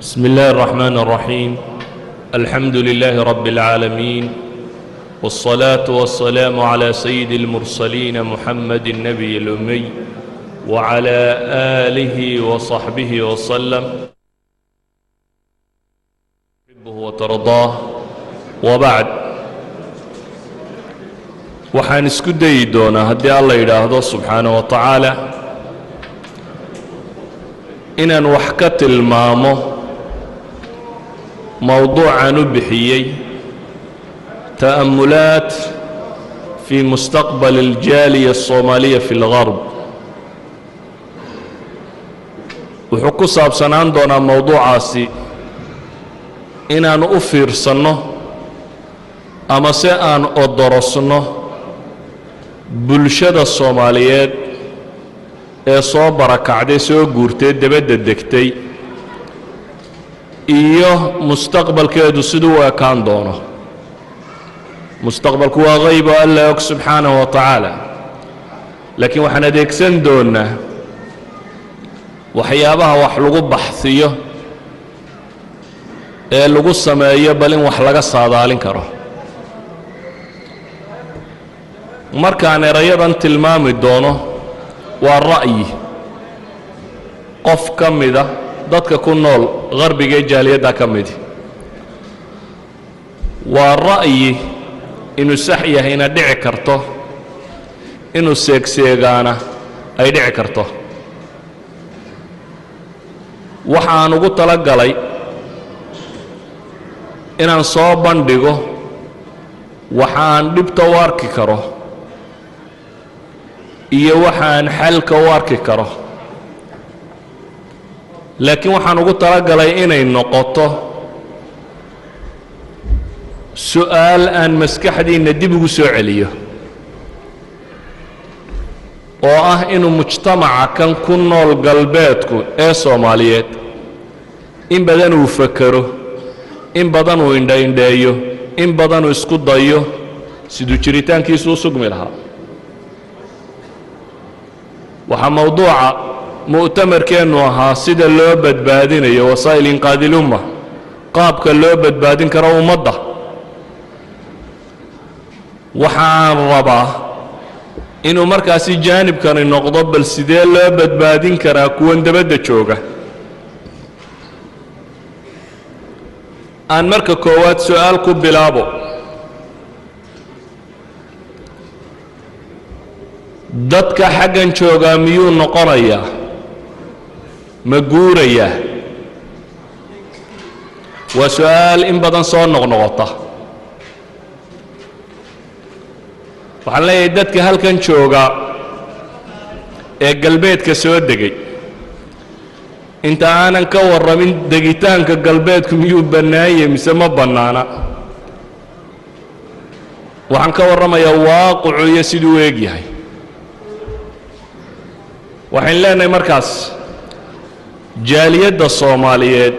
بسم الله الرحمن الرحيم. الحمد لله رب العالمين، والصلاة والسلام على سيد المرسلين محمد النبي الأمي وعلى آله وصحبه وسلم تحبه وترضاه. وبعد، waxaan isku dayi doonaa haddii alla yidhaahdo subxaanaه wa tacaala inaan wax ka tilmaamo mowduucan u bixiyey ta'amulaat fii mustaqbal aljaaliya الsoomaaliya fi اlgarb. wuxuu ku saabsanaan doonaa mowduucaasi inaanu u fiirsanno ama se aan odorosno bulshada soomaaliyeed ee soo barakacday, soo guurtay, debadda degtay, iyo mustaqbalkeedu siduu u ekaan doono. mustaqbalku waa qayb oo alla og subxaanahu wa tacaala, laakiin waxaan adeegsan doonnaa waxyaabaha wax lagu baxsiyo ee lagu sameeyo bal in wax laga saadaalin karo. markaan erayadan tilmaami doono waa ra'yi qof ka mida dadka ku nool qarbiga ee jaaliyadda ka midi. waa ra'yi inuu sax yahayna dhici karto, inuu seegseegaana ay dhici karto. waxaan ugu tala galay inaan soo bandhigo waxaan dhibta u arki karo iyo waxaan xalka u arki karo, laakiin waxaan ugu talagalay inay noqoto su'aal aan maskaxdiinna dib ugu soo celiyo, oo ah inuu mujtamaca kan ku nool galbeedku ee soomaaliyeed in badan uu fakero, in badan uu indhaindheeyo, in badan uu isku dayo siduu jiritaankiisu u sugmi lahaa. waxaa mowduuca mu'tamarkeennu ahaa sida loo badbaadinayo wasaa'il inqaadi lumma, qaabka loo badbaadin karo ummadda. waxaan rabaa inuu markaasi jaanibkani noqdo bal sidee loo badbaadin karaa kuwan debadda jooga. aan marka koowaad su'aal ku bilaabo. dadka xaggan joogaa miyuu noqonayaa? ma guurayaa? waa su'aal in badan soo noqnoqota. waxaan leeyahay dadka halkan jooga ee galbeedka soo degay, inta aanan ka warramin degitaanka galbeedku miyuu bannaanyay mise ma bannaana, waxaan ka warramayaa waaqicu iyo siduu u eg yahay. waxayn leenahay markaas jaaliyadda soomaaliyeed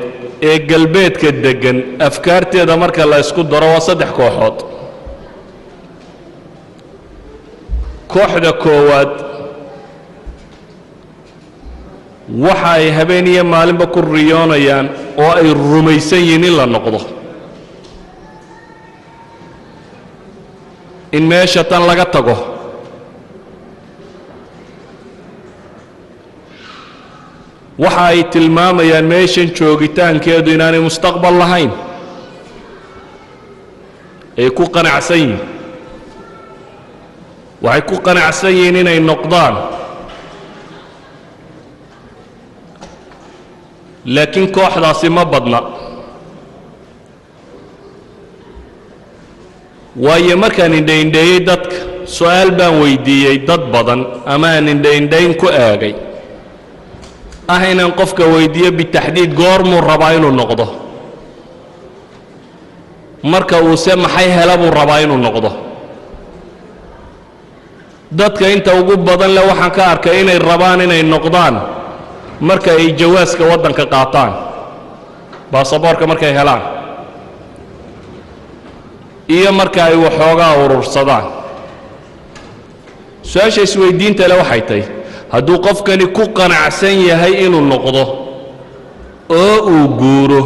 ee galbeedka deggan afkaarteeda marka la isku daro waa saddex kooxood. kooxda koowaad waxa ay habeen iyo maalinba ku riyoonayaan oo ay rumaysan yihiin in la noqdo, in meesha tan laga tago. waxa ay tilmaamayaan meeshan joogitaankeedu inaanay mustaqbal lahayn, ay ku qanacsan yihiin. waxay ku qanacsan yihiin inay noqdaan, laakiin kooxdaasi ma badna. waayo markaan indhaindheeyey dadka, su'aal baan weydiiyey dad badan ama aan indhaindhayn ku aagay ah inaan qofka weydiiyo bitaxdiid goormuu rabaa inuu noqdo, marka uuse maxay hela buu rabaa inuu noqdo. dadka inta ugu badan leh waxaan ka arkay inay rabaan inay noqdaan marka ay jawaaska waddanka qaataan, baasaboorka markay helaan, iyo marka ay waxoogaa urursadaan. su-aasha isweydiinta leh waxay tahay hadduu qofkani ku qanacsan yahay inuu noqdo oo uu guuro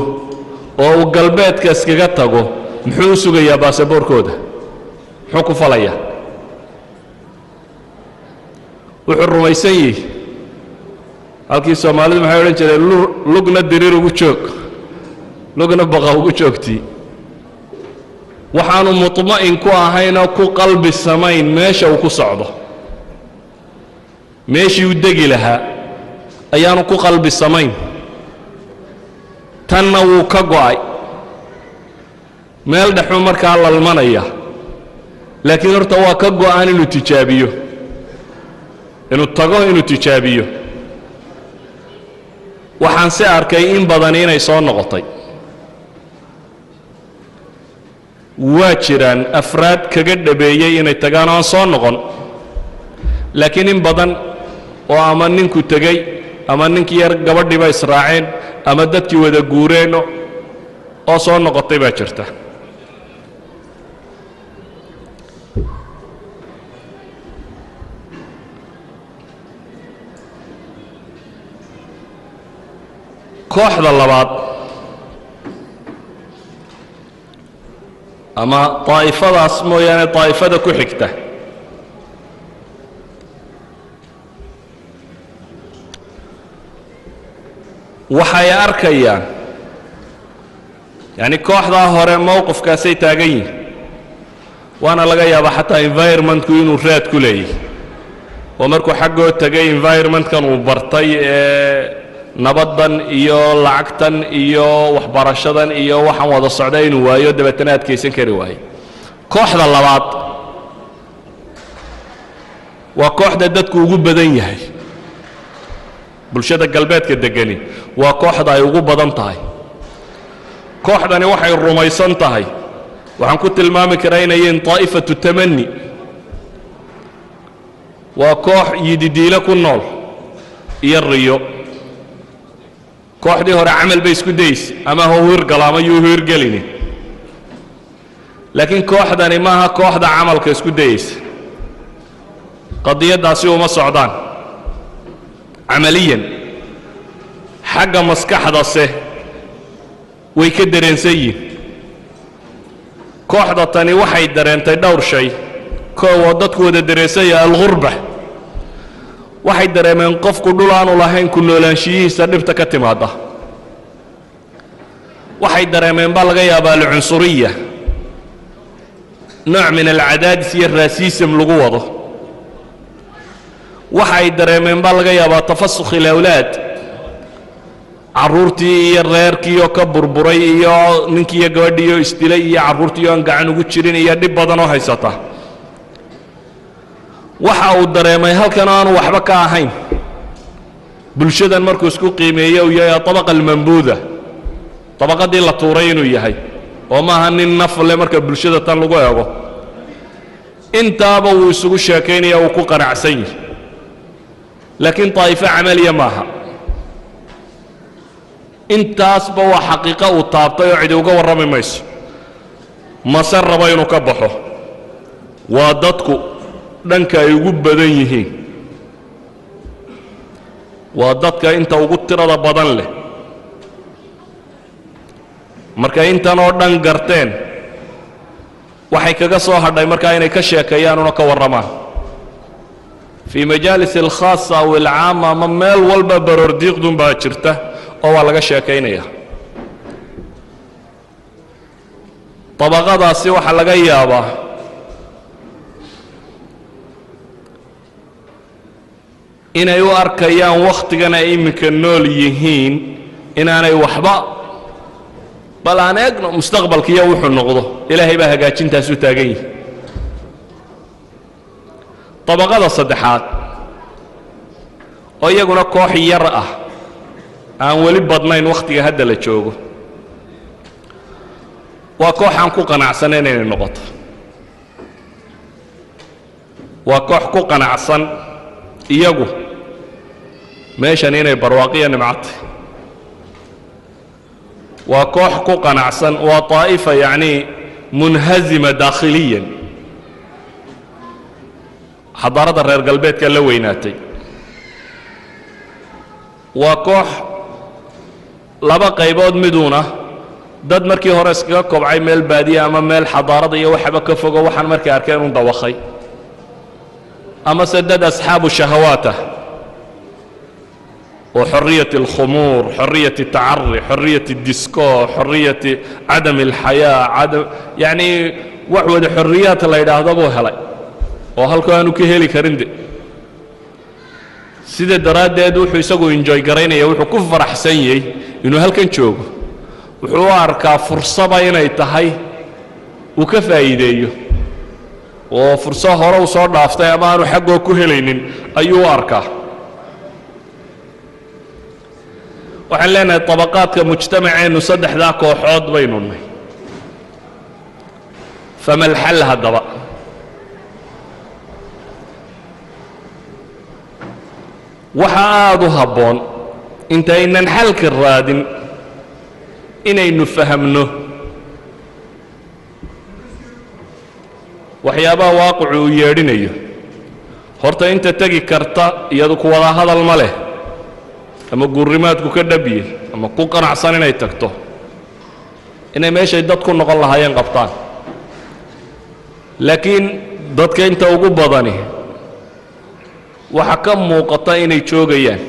oo uu galbeedka iskaga tago muxuu u sugayaa baasaboorkooda muxuu ku falayaa wuxuu rumaysan yahay halkii Soomaalidu maxay odhan jireen lugna diriir ugu joog lugna baqa ugu joogtii waxaanu mutma'in ku ahayn oo ku qalbi samayn meesha uu ku socdo meeshii uu degi lahaa ayaanu ku qalbi samayn tanna wuu ka go'ay meel dhexu markaa lalmanaya laakiin horta waa ka go'an inuu tijaabiyo inuu tago inuu tijaabiyo waxaan si arkay in badan inay soo noqotay waa jiraan afraad kaga dhabeeyay inay tagaan aan soo noqon laakiin in badan oo ama ninku tegay ama ninkii yar gabadhiiba israaceen ama dadkii wada guureen oo soo noqotay baa jirta kooxda labaad ama taa'ifadaas mooyaane taa'ifada ku xigta waxay arkayaan yani kooxdaa hore mowqifkaasay taagan yihiin waana laga yaabaa xataa environmentku inuu raad ku leeyahay oo markuu xaggoo tegay environmentkan uu bartay ee nabaddan iyo lacagtan iyo waxbarashadan iyo waxaan wada socda inuu waayo dabeetana adkaysan kari waayo kooxda labaad waa kooxda dadku ugu badan yahay bulshada galbeedka degani waa kooxda ay ugu badan tahay kooxdani waxay rumaysan tahay waxaan ku tilmaami karaa inay yihiin taa'ifatu tamani waa koox yididiile ku nool iyo riyo kooxdii hore camal bay isku daysa ama ha hirgala ama yuu hirgelini laakiin kooxdani maaha kooxda camalka isku dayaysa qadiyaddaasi uma socdaan camaliyan xagga maskaxdase way ka dareensan yihiin kooxda tani waxay dareentay dhowr shay koowoo dadku wada dareensanya alghurba waxay dareemeen qofku dhul aanu lahayn ku noolaanshiyihiisa dhibta ka timaada waxay dareemeen baa laga yaabaa alcunsuriya nooc min alcadaadis iyo raasism lagu wado waxay dareemeen baa laga yaabaa tafasukh ilawlaad carruurtii iyo reerkii oo ka burburay iyo ninkii iyo gabadhii oo isdilay iyo carruurtii oo aan gacan ugu jirin iyo dhib badan oo haysata waxa uu dareemay halkan aanu waxba ka ahayn bulshadan markuu isku qiimeeyo uu yahay tabaqa almanbuuda tabaqadii la tuuray inuu yahay oo maaha nin naf leh marka bulshada tan lagu eego intaaba wuu isugu sheekaynaya uu ku qanacsan yahay laakiin taa'ifo camaliya maaha intaasba waa xaqiiqo uu taabtay oo cidi uga warrami mayso mase rabo inuu ka baxo waa dadku dhanka ay ugu badan yihiin waa dadka inta ugu tirada badan leh markay intan oo dhan garteen waxay kaga soo hadhay markaa inay ka sheekeeyaan una ka warramaan fii majaalis alkhaasa aw alcaama ama meel walba baroordiiqdun baa jirta oo waa laga sheekaynaya dabaqadaasi waxaa laga yaabaa inay u arkayaan wakhtigan ay iminka nool yihiin inaanay waxba bal aan eegno mustaqbalkiiyo wuxuu noqdo ilaahay baa hagaajintaas u taagan yihi dabaqada saddexaad oo iyaguna koox yar ah aan weli badnayn wakhtiga hadda la joogo waa koox aan ku qanacsanayn inay noqoto waa koox ku qanacsan iyagu meeshan inay barwaaqiya nimcatay waa koox ku qanacsan waa طaa'ifa yacni munhazima daakhiliyan xadaaradda reer galbeedka la weynaatay waa koox laba qaybood miduna dad markii hore iskaga kobcay meel baadiya ama meel xadaarada iyo waxaba ka fogo waxaan markay arkeen un dawakhay ama sadad asxaabu shahawaata وحرية الخمور حرية التعري حرية الديسكو حرية عدم الحياة يعني وحود حريات الله يدعى ضبو هلاي وهل كانوا كهلي كرندي سيدة دراد دادو حيساقوا انجوي قرينا يوحو كفر حسيني إنه هل كان شوق وحوار كفرصة بينا يتحي وكفا ايديو وفرصة هرا وصار دافتا يمانو حقو كهلين أيو أركا waxaan leenahay tabaqaadka mujtamaceenu saddexdaa kooxood baynu nahay fama alxal haddaba waxa aad u habboon intaynan xalka raadin inaynu fahamno waxyaabaha waaqicu uu yeedhinayo horta inta tegi karta iyadu ku wada hadal ma leh ama gurimaadku ka dhabiye ama ku qanacsan inay tagto inay meeshay dad ku noqon lahaayeen qabtaan laakiin dadka inta ugu badani waxa ka muuqata inay joogayaan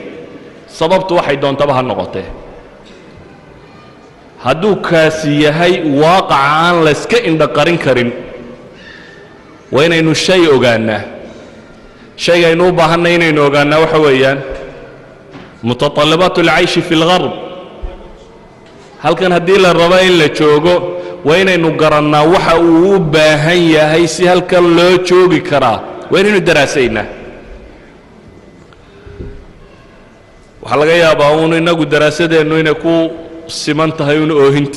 sababtu waxay doontaba ha noqotee hadduu kaasi yahay waaqaca aan la iska indhaqarin karin waa inaynu shay ogaannaa shayga aynu u baahannay inaynu ogaannaa waxa weeyaan متطلبات العيش في الغرب هل كان هدي للربا إلا جوجو وين إنه قرنا وحا وباهية هيسي هل كان لو جوجي كرا وين إنه دراسينا وحلقة يا باون إنه دراسة إنه إنكو سمنت هيون أوهنت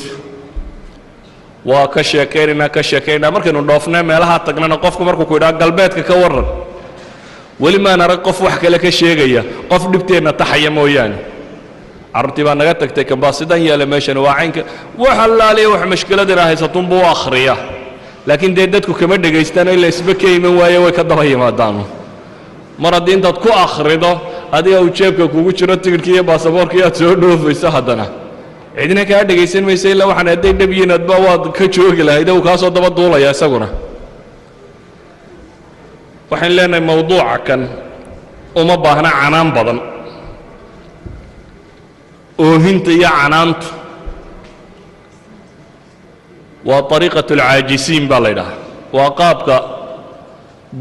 وكشكيرنا كشكيرنا مركن نضافنا مالها تقنا نقفكم مركو كودا قلبات كورن ولما نرى قف وحكى لك الشيء قف دبتين تحيا موياني عرفتي بأن قلتك تكباسدا يا لماشن وعينك وحلالي وح مشكلة دي راهي ستنبو آخرية لكن ديدتكو كمد جيستان إلا يسبكي من وايا ويكدهي ما دانو مرة دين تدكو آخرية هذه أو تشيبك كوكو شرطك الكية باسبور كيا تسودو في سهدنا عندنا كهاد جيسين ميسيلا وحنا دي دبيين أدباواد كتشوك لها إذا وكاسو دبا دولا يا ساقنا waxaan leenahay mawduuca kan uma baahna canaan badan oohinta iyo canaantu waa طariiqatu alcaajisiin baa la yidhaha waa qaabka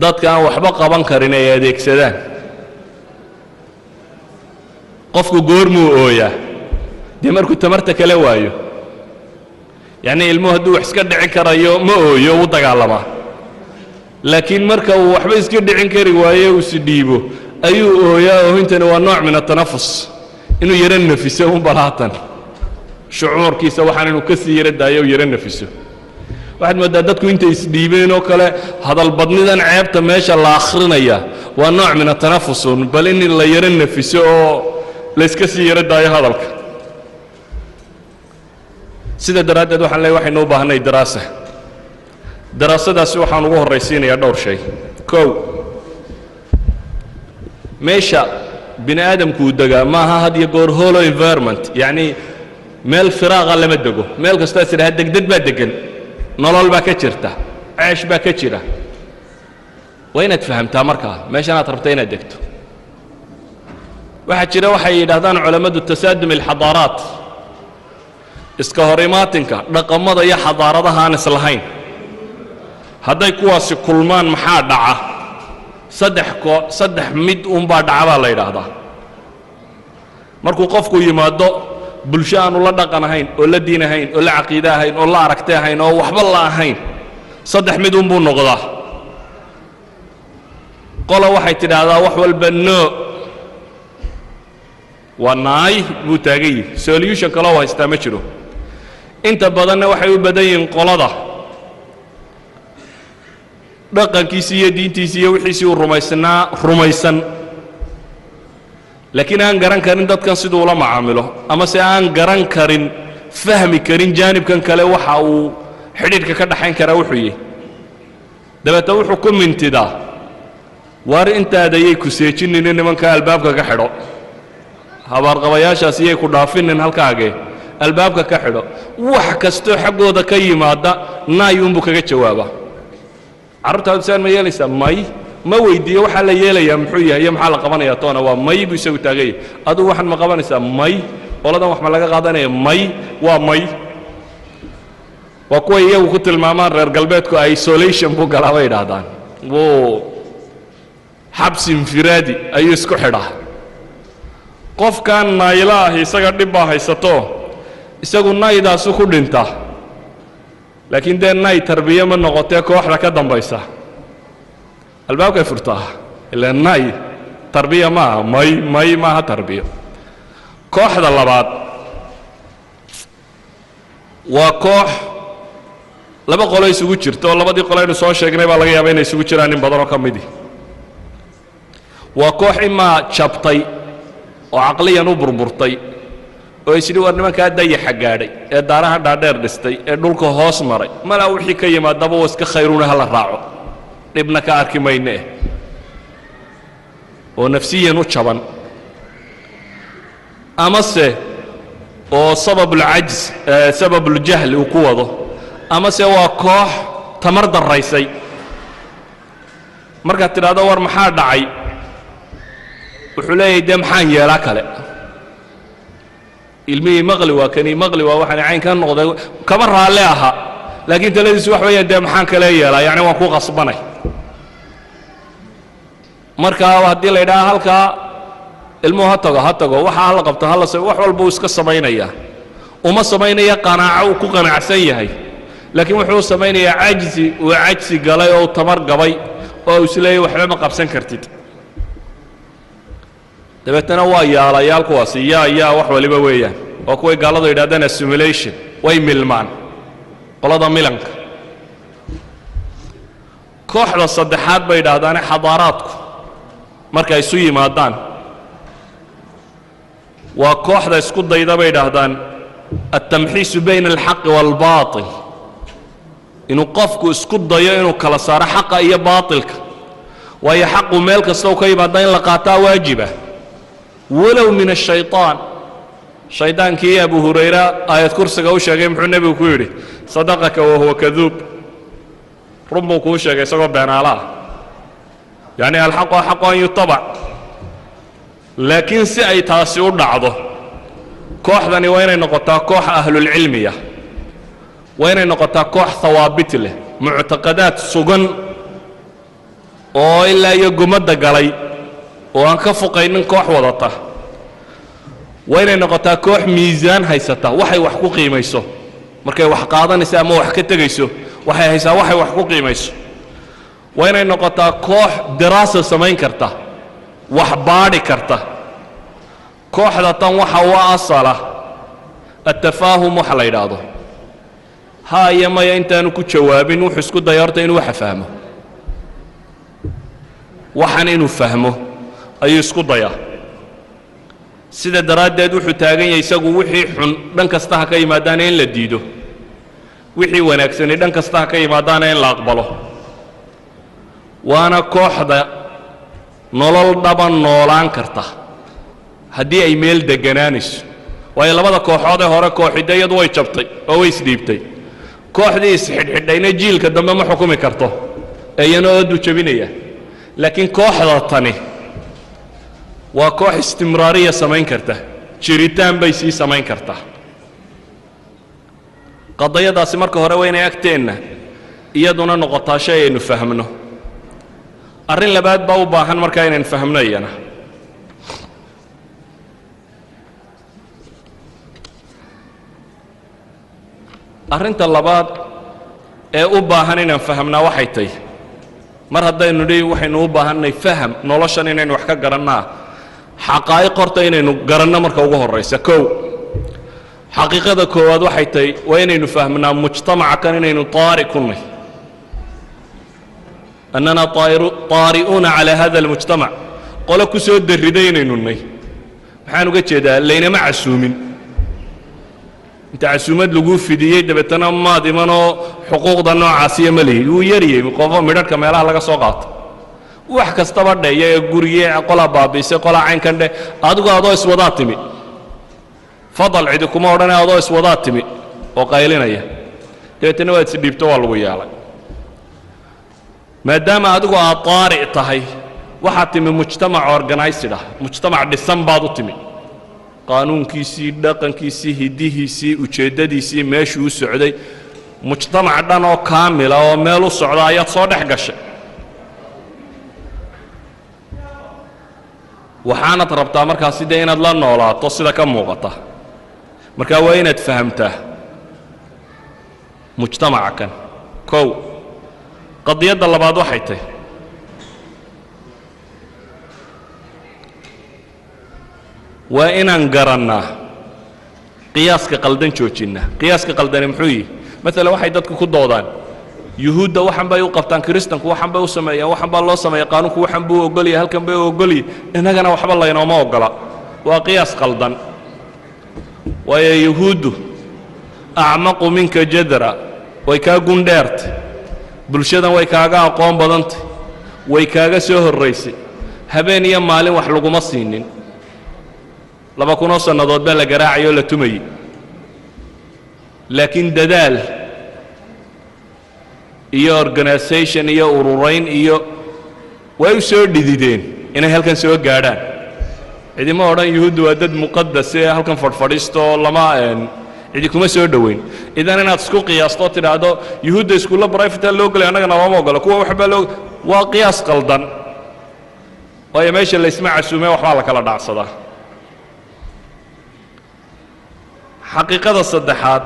dadka aan waxba qaban karin ay adeegsadaan qofku goormuu ooyaa dee markuu tamarta kala waayo yacni ilmuhu hadduu wax iska dhici karayo ma ooyo u dagaalamaa laakiin marka uu waxba iska dhicin kari waayo uu si dhiibo ayuu ooyaa oohintani waa nooc min atanafus inuu yara nafiso un balaatan shucuurkiisa waxaan inuu ka sii yara daayo u yara nafiso waxaad moodaa dadku intay isdhiibeen oo kale hadalbadnidan ceebta meesha la akhrinaya waa nooc min atanafusun bal in la yara nafiso oo la iska sii yara daayo hadalka sida daraaddeed waxaan leeyahay waxaynu u baahnay daraasa daraasadaasi waxaan ugu horraysiinayaa dhowr shay kow meesha bini aadamku uu degaa maaha had iyo goor holo environment yacni meel firaaqa lama dego meel kastaa sidhaha degdeg baa degan nolol baa ka jirta ceesh baa ka jira waa inaad fahamtaa markaa meeshanaad rabta inaad degto waxaa jira waxay yidhaahdaan culammadu tasaadum alxadaaraat iska hor imaatinka dhaqamada iyo xadaaradaha aan islahayn hadday kuwaasi kulmaan maxaa dhaca saddex mid unbaa dhaca baa la yidhaahdaa markuu qofku yimaado bulsho aanu la dhaqan ahayn oo la diin ahayn oo la caqiide ahayn oo la aragti ahayn oo waxba la ahayn saddex mid unbuu noqdaa qola waxay tidhaahdaa wax walba no waa naay buu taagan yihi solution kaloo haystaa ma jiro inta badanna waxay u badan yihiin qolada dhaqankiisii iyo diintiisii iyo wixiisii uu rumaysan laakiin aan garan karin dadkan siduu ula macaamilo ama se aan garan karin fahmi karin jaanibkan kale waxa uu xidhiidhka ka dhaxayn karaa wuxuu yahay dabeeta wuxuu ku mintidaa waar intaadayay ku seejinayno nimanka albaabka ka xidho habaarqabayaashaas iyay ku dhaafinin halkaagee albaabka ka xidho wax kastoo xaggooda ka yimaada naay unbuu kaga jawaabaa carruurtaadu saan ma yeelaysaa may ma weydiiyo waxaa la yeelayaa muxuu yahay iyo maxaa la qabanayaa toona waa may buu isagu taaganya adugu waxaan ma qabanaysaa may qoladan wax ma laga qaadanaya may waa may waa kuwa iyagu ku tilmaamaan reer galbeedku isolation buu galaa bay idhaahdaan wuu xabsi infiraadi ayuu isku xidhaa qofkan naayla ah isaga dhib baa haysato isagu naydaasu ku dhintaa laakiin dee nay tarbiye ma noqotee kooxda ka dambaysa albaabkay furtaa ilaa nay tarbiya maaha may maaha tarbiyo kooxda labaad waa koox laba qolo isugu jirta oo labadii qolo aynu soo sheegnay baa laga yaaba inay isugu jiraan in badanoo ka midi waa koox imaa jabtay oo caqliyan u burburtay oo isidhi war nimankaa dayaxa gaadhay ee daaraha dhaadheer dhistay ee dhulka hoos maray malaa wixii ka yimaadaba oo iska khayruuna hala raaco dhibna ka arki mayne oo nafsiyan u jaban amase oo sababuljahl uu ku wado amase waa koox tamar daraysay markaad tidhaahdo war maxaa dhacay wuxuu leeyahay dee maxaan yeelaa kale ilmihii maqli waa kani maqli waa waxaan cayn ka noqday kama raalle aha laakiin taladiisu wax weeyaan dee maxaan kale yeelaa yacni waan ku qasbanay markaa haddii la yidhaha halkaa ilmuhu ha tago waxa hala qabto hala wax walba uu iska samaynayaa uma samaynaya qanaaco uu ku qanacsan yahay laakiin wuxuu samaynayaa cajzi uu cajsi galay oo tamar gabay oo uu isleeyahay waxba ma qabsan kartid dabeetana waa yaalayaal kuwaasi yaa wax waliba weeyaan waa kuway gaaladu yidhahdaan assimilation way milmaan qolada milanka kooxda saddexaad bay yidhaahdaane xadaaraadku markay isu yimaadaan waa kooxda isku dayda bay yidhaahdaan altamxiisu bayna alxaqi waalbaatil inuu qofku isku dayo inuu kala saaro xaqa iyo baatilka waayo xaqu meel kasta u ka yimaada in la qaataa waajiba walow min ashayطaan shaydaankii abu hurayra aayad kursiga u sheegay muxuu nebigu ku yidhi sadaqaka wahuwa kaduub run buu kuu sheegay isagoo beenaala ah yacni alxaqu axaqu an yutabac laakiin si ay taasi u dhacdo kooxdani waa inay noqotaa koox ahlulcilmiya waa inay noqotaa koox hawaabit leh muctaqadaad sugan oo ilaa iyo gumadda galay oo aan ka foqaynin koox wadata waa inay noqotaa koox miisaan haysata waxay wax ku qiimayso markay wax qaadanayso ama wax ka tegayso waxay haysaa waxay wax ku qiimayso waa inay noqotaa koox diraasa samayn karta wax baadhi karta kooxda tan waxa u asala atafaahum waxa la yidhaahdo haa iyo maya intaanu ku jawaabin wuxuu isku daya horta inuu waxa fahmo waxan inuu fahmo ayuu isku dayaa sida daraaddeed wuxuu taagan yahay isagu wixii xun dhan kasta ha ka yimaadaana in la diido wixii wanaagsani dhan kasta ha ka yimaadaana in la aqbalo waana kooxda nolol dhaban noolaan karta haddii ay meel degganaanayso waayo labada kooxood ee hore kooxidda iyadu way jabtay oo way isdhiibtay kooxdii isxidhxidhayna jiilka dambe ma xukumi karto ee iyana ooduu jebinaya laakiin kooxda tani waa koox istimraariya samayn karta jiritaan bay sii samayn kartaa qadayadaasi marka hore waa inay agteenna iyaduna noqotaa shay aynu fahmno arrin labaad baa u baahan markaa inaynu fahmno iyana arrinta labaad ee u baahan inaan fahmnaa waxay tahay mar haddaynu nidhi waxaynu u baahannay faham noloshan inaynu wax ka garannaa xaqaa'iq horta inaynu garanno marka ugu horraysa kow xaqiiqada koowaad waxay tahay waa inaynu fahmnaa mujtamaca kan inaynu taari ku nahy annana taari'uuna calaa hada almujtamac qole ku soo darriday inaynu nahy maxaan uga jeedaa laynama casuumin inta casuumad laguu fidiyey dabeetana maad imanoo xuquuqda noocaasiya ma lihid wuu yaryey qofo midharhka meelaha laga soo qaato wax kastaba dheeya guriye qola baabiisay qola caynkan dhe adigu adoo iswadaa timi fadal cidi kuma odhanay adoo iswadaa timi oo qaylinaya deetana waad si dhiibto waa lagu yeelay maadaama adigu aad taaric tahay waxaad timi mujtamac organized ah mujtamac dhisan baad u timi qaanuunkiisii dhaqankiisii hidihiisii ujeeddadiisii meeshuu u socday mujtamac dhan oo kaamila oo meel u socda ayaad soo dhex gashay waxaanad rabtaa markaasi dee inaad la noolaato sida ka muuqata markaa waa inaad fahamtaa mujtamaca kan kow qadiyadda labaad waxay tahay waa inaan garannaa qiyaaska qaldan joojinna qiyaaska qaldani muxuu yihi maalan waxay dadku ku doodaan yuhuudda waxan bay u qabtaan kiristanku waxan bay u sameeyaan waxan baa loo sameeya qaanuunku waxan buu ogolyahay halkan bay u ogolyahay innagana waxba laynooma ogola waa qiyaas qaldan waayo yuhuuddu acmaqu minka jadra way kaa gundheertay bulshadan way kaaga aqoon badantay way kaaga soo horraysay habeen iyo maalin wax laguma siinin 2,000 sannadood baa la garaacayoo la tumayey laakiin dadaal iyo organisation iyo ururayn iyo way u soo dhidideen inay halkan soo gaadhaan cidima odhan yuhuuddu waa dad muqadas ee halkan fadhfadhiisto lama cidi kuma soo dhoweyn idan inaad isku qiyaasto tidhaahdo yuhuudda iskuulla brifata loo gelay annagana looma ogola kuwa waxbaa loo waa qiyaas qaldan waayo meesha laysma casuumee waxbaa la kala dhacsadaa xaqiiqada saddexaad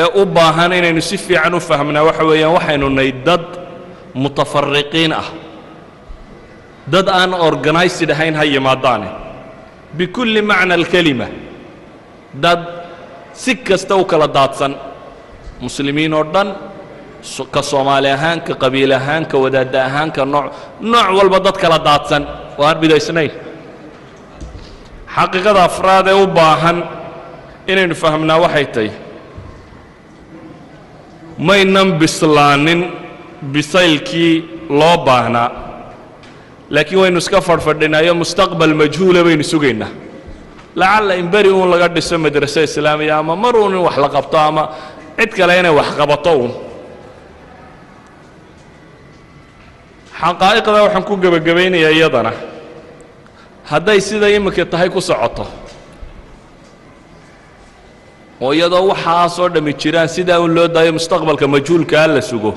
ee u baahan inaynu si fiican u fahmnaa waxa weeyaan waxaynu nahay dad mutafariqiin ah dad aan organized ahayn ha yimaadaane bikulli macna alkelima dad si kasta u kala daadsan muslimiin oo dhan ka soomaali ahaan ka qabiil ahaan ka wadaadda ahaan ka nooc walba dad kala daadsan oo aan bidaysnayn xaqiiqada afraad ee u baahan inaynu fahmnaa waxay tahay maynan bislaanin bisaylkii loo baahnaa laakiin waynu iska fadhfadhinaayo mustaqbal majhuula baynu sugaynaa lacalla in beri uun laga dhiso madraso islaamiya ama mar uun in wax la qabto ama cid kale inay wax qabato uun xaqaa'iqda waxaan ku gebagabaynayaa iyadana hadday sida iminka tahay ku socoto oo iyadoo waxaasoo dhammi jiraan sidaa un loo daayo mustaqbalka majhuulkaa la sugo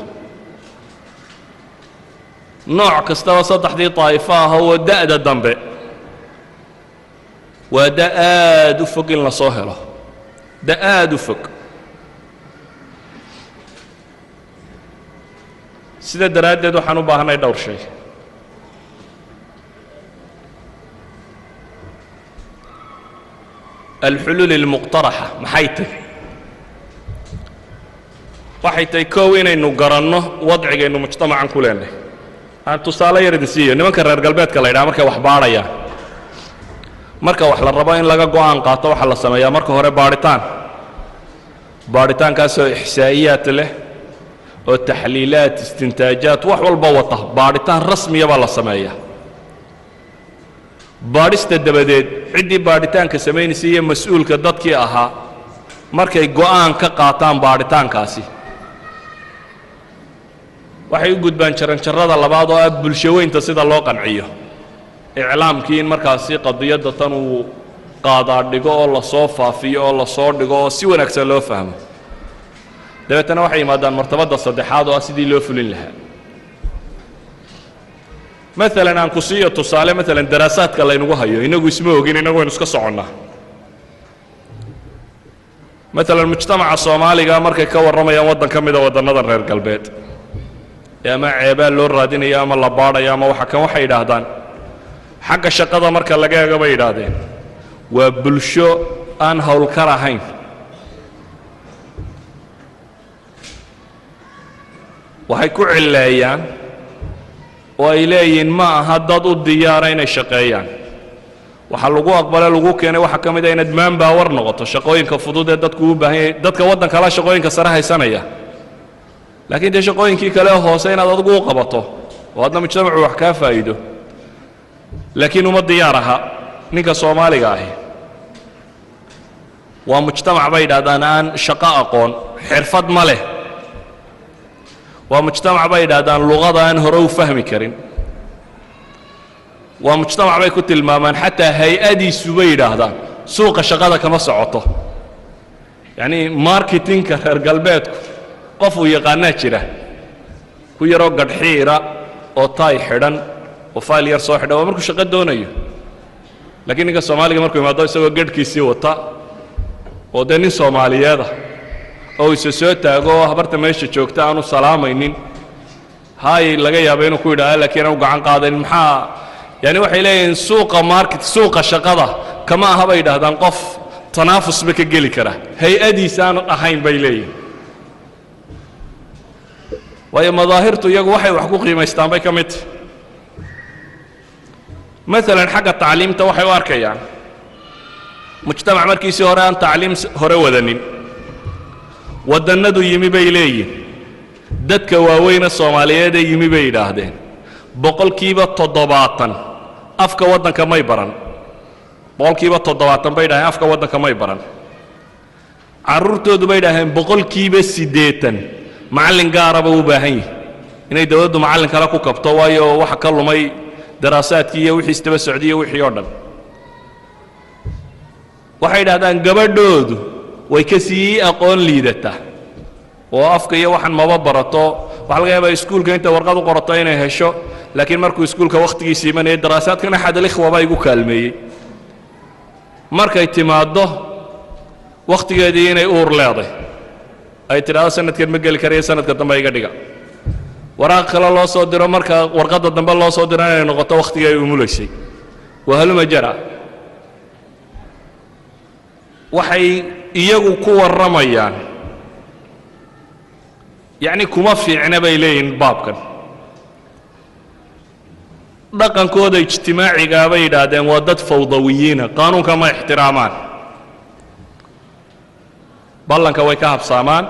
nooc kastaba saddexdii daa'ifo ah oo da'da dambe waa da aad u fog in la soo helo da aad u fog sida daraaddeed waxaan u baahanay dhowr shay الحلول المقترحة محيته waxay koow inaynu garanno wadciga inuu mujtamacan ku leenahay aan tusaale yar idin siiyo nimanka reer galbeedka la yidhaha markay wax baadhayaan marka wax la rabo in laga go'aan qaato waxa la sameeyaa marka hore baadhitaankaasoo ixsaa'iyaad leh oo taxliilaad istintaajaad wax walba wata baadhitaan rasmiya baa la sameeyaa baadhista dabadeed ciddii baadhitaanka samaynaysa iyo mas-uulka dadkii ahaa markay go'aan ka qaataan baadhitaankaasi waxay u gudbaan jaranjarrada labaad oo ah bulshaweynta sida loo qanciyo iclaamkii in markaasi qadiyadda tan uu qaadaa dhigo oo la soo faafiyo oo la soo dhigo oo si wanaagsan loo fahmo dabeetana waxay yimaadaan martabadda saddexaad oo ah sidii loo fulin lahaa maalan aan ku siiyo tusaale maalan daraasaadka laynagu hayo inagu isma ogin inagu waynu iska soconnaa maalan mujtamaca soomaaliga markay ka warramayaan waddan ka mida waddannadan reer galbeed ama ceebaa loo raadinaya ama la baadhaya ama waxa kan waxay yidhaahdaan xagga shaqada marka laga eego bay yidhaahdeen waa bulsho aan howlkar ahayn waxay ku cilleeyaan oo ay leeyihiin ma aha dad u diyaara inay shaqeeyaan waxaa lagu aqbale lagu keenay waxaa ka mid ah inaad maanbaawar noqoto shaqooyinka fudud ee dadku u baahan yahay dadka waddanka la shaqooyinka sare haysanaya laakiin dee shaqooyinkii kale hoose inaad adigu u qabato وهذا مجتمع وحكاه فايده لكن ما ديارها نيكا صومالي قاهي ومجتمع بيد هذان شقاء قون حرفة ماله ومجتمع بيد هذان لغة هرو فهمي كريم ومجتمع بيد كنت المامان حتى هيئة سويد هذا سوق شقاء كما صعطه يعني ماركتينج كهر قلباتكم قفوا يقانات جره ku yaroo gadxiira oo taay xidhan oo faal yar soo xidhan oo markuu shaqo doonayo laakiin ninka Soomaaliga markuu imaado isagoo gadhkiisii wata oo nin Soomaaliyeed oo isa soo taago habarta meesha joogta aanu salaamaynin hay laga yaabo inuu ku yiraahdo laakiin uu gacan qaadan maxaa yani waxay leeyihiin suuqa market suuqa shaqada kama aha bay yiraahdaan qof tanaafus ba ka gali kara hay-adiisa aan ahayn bay leeyihiin وهي مظاهرته يجوا وحي وحقوق قيمة استعمال كمت مثلا حاجة التعليم توحي واركي يعني مجتمع مركزي هران تعليم هرا ودنين ودندو يمي بيلي دتك واوين الصومالية دي يمي بيلاهدين بقول كيبا تضباطا أفكا ودن كما يبرن بقول كيبا تضباطا بيلاهين أفكا ودن كما يبرن عرورتو دو بيلاهين بقول كيبا سيديتا معلن قارب وباهي إنه يدود معلن كلا كوكبتو وايو وحكى له ماي دراسات كيه وحي استوى السعودية وحي يوردن وحيد هذا قبردود ويكسي أقول ليدته وافك يا وحن ما ببرتو وحلقة يبقى سكول كنت ورقات قرطين هشو لكن مركو سكول كوقت يسيمن الدراسات كان أحد الإخوة بايقو كلمي مركا اعتماده وقت قاعدين يقول لاضي أي ترى سنة كده مقال كريه سنة كده ما يقدر وراك خلا الله صادره مركا ورقات الدنبال الله صادره أنا نقطة وقت جاي وملوشي وهلو ما جرى وحي يجو قوة الرميان يعني كما في عنبة إلين بابكن رقم كود اجتماعي قابي دادين ودت فوضويين قانون كما احترامان بالله كويكاب سامان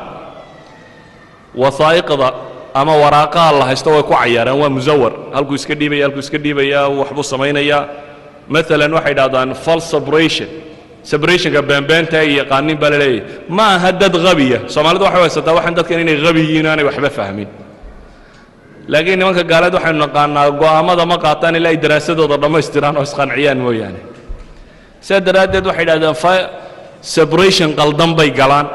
وثائق ذا أما وراقا الله يستوى كعيارا ومزور هلكو يسكدي بيا وحبو سمينيا مثلا واحد هذا فال سبريشن كبان تاي قانين بالله ما هدد غبيه سوماليد waxa weysata waxan dadkan inay gabiyiin aanay waxba fahmin laakiin nimanka gaalada waxay naqaanaa go'aamada ma qaataan ilaa daraasadooda dhameystiraan oo isqanciyaan mooyaane sadaradeed waxay yiraahdaan separation qaldan bay galaan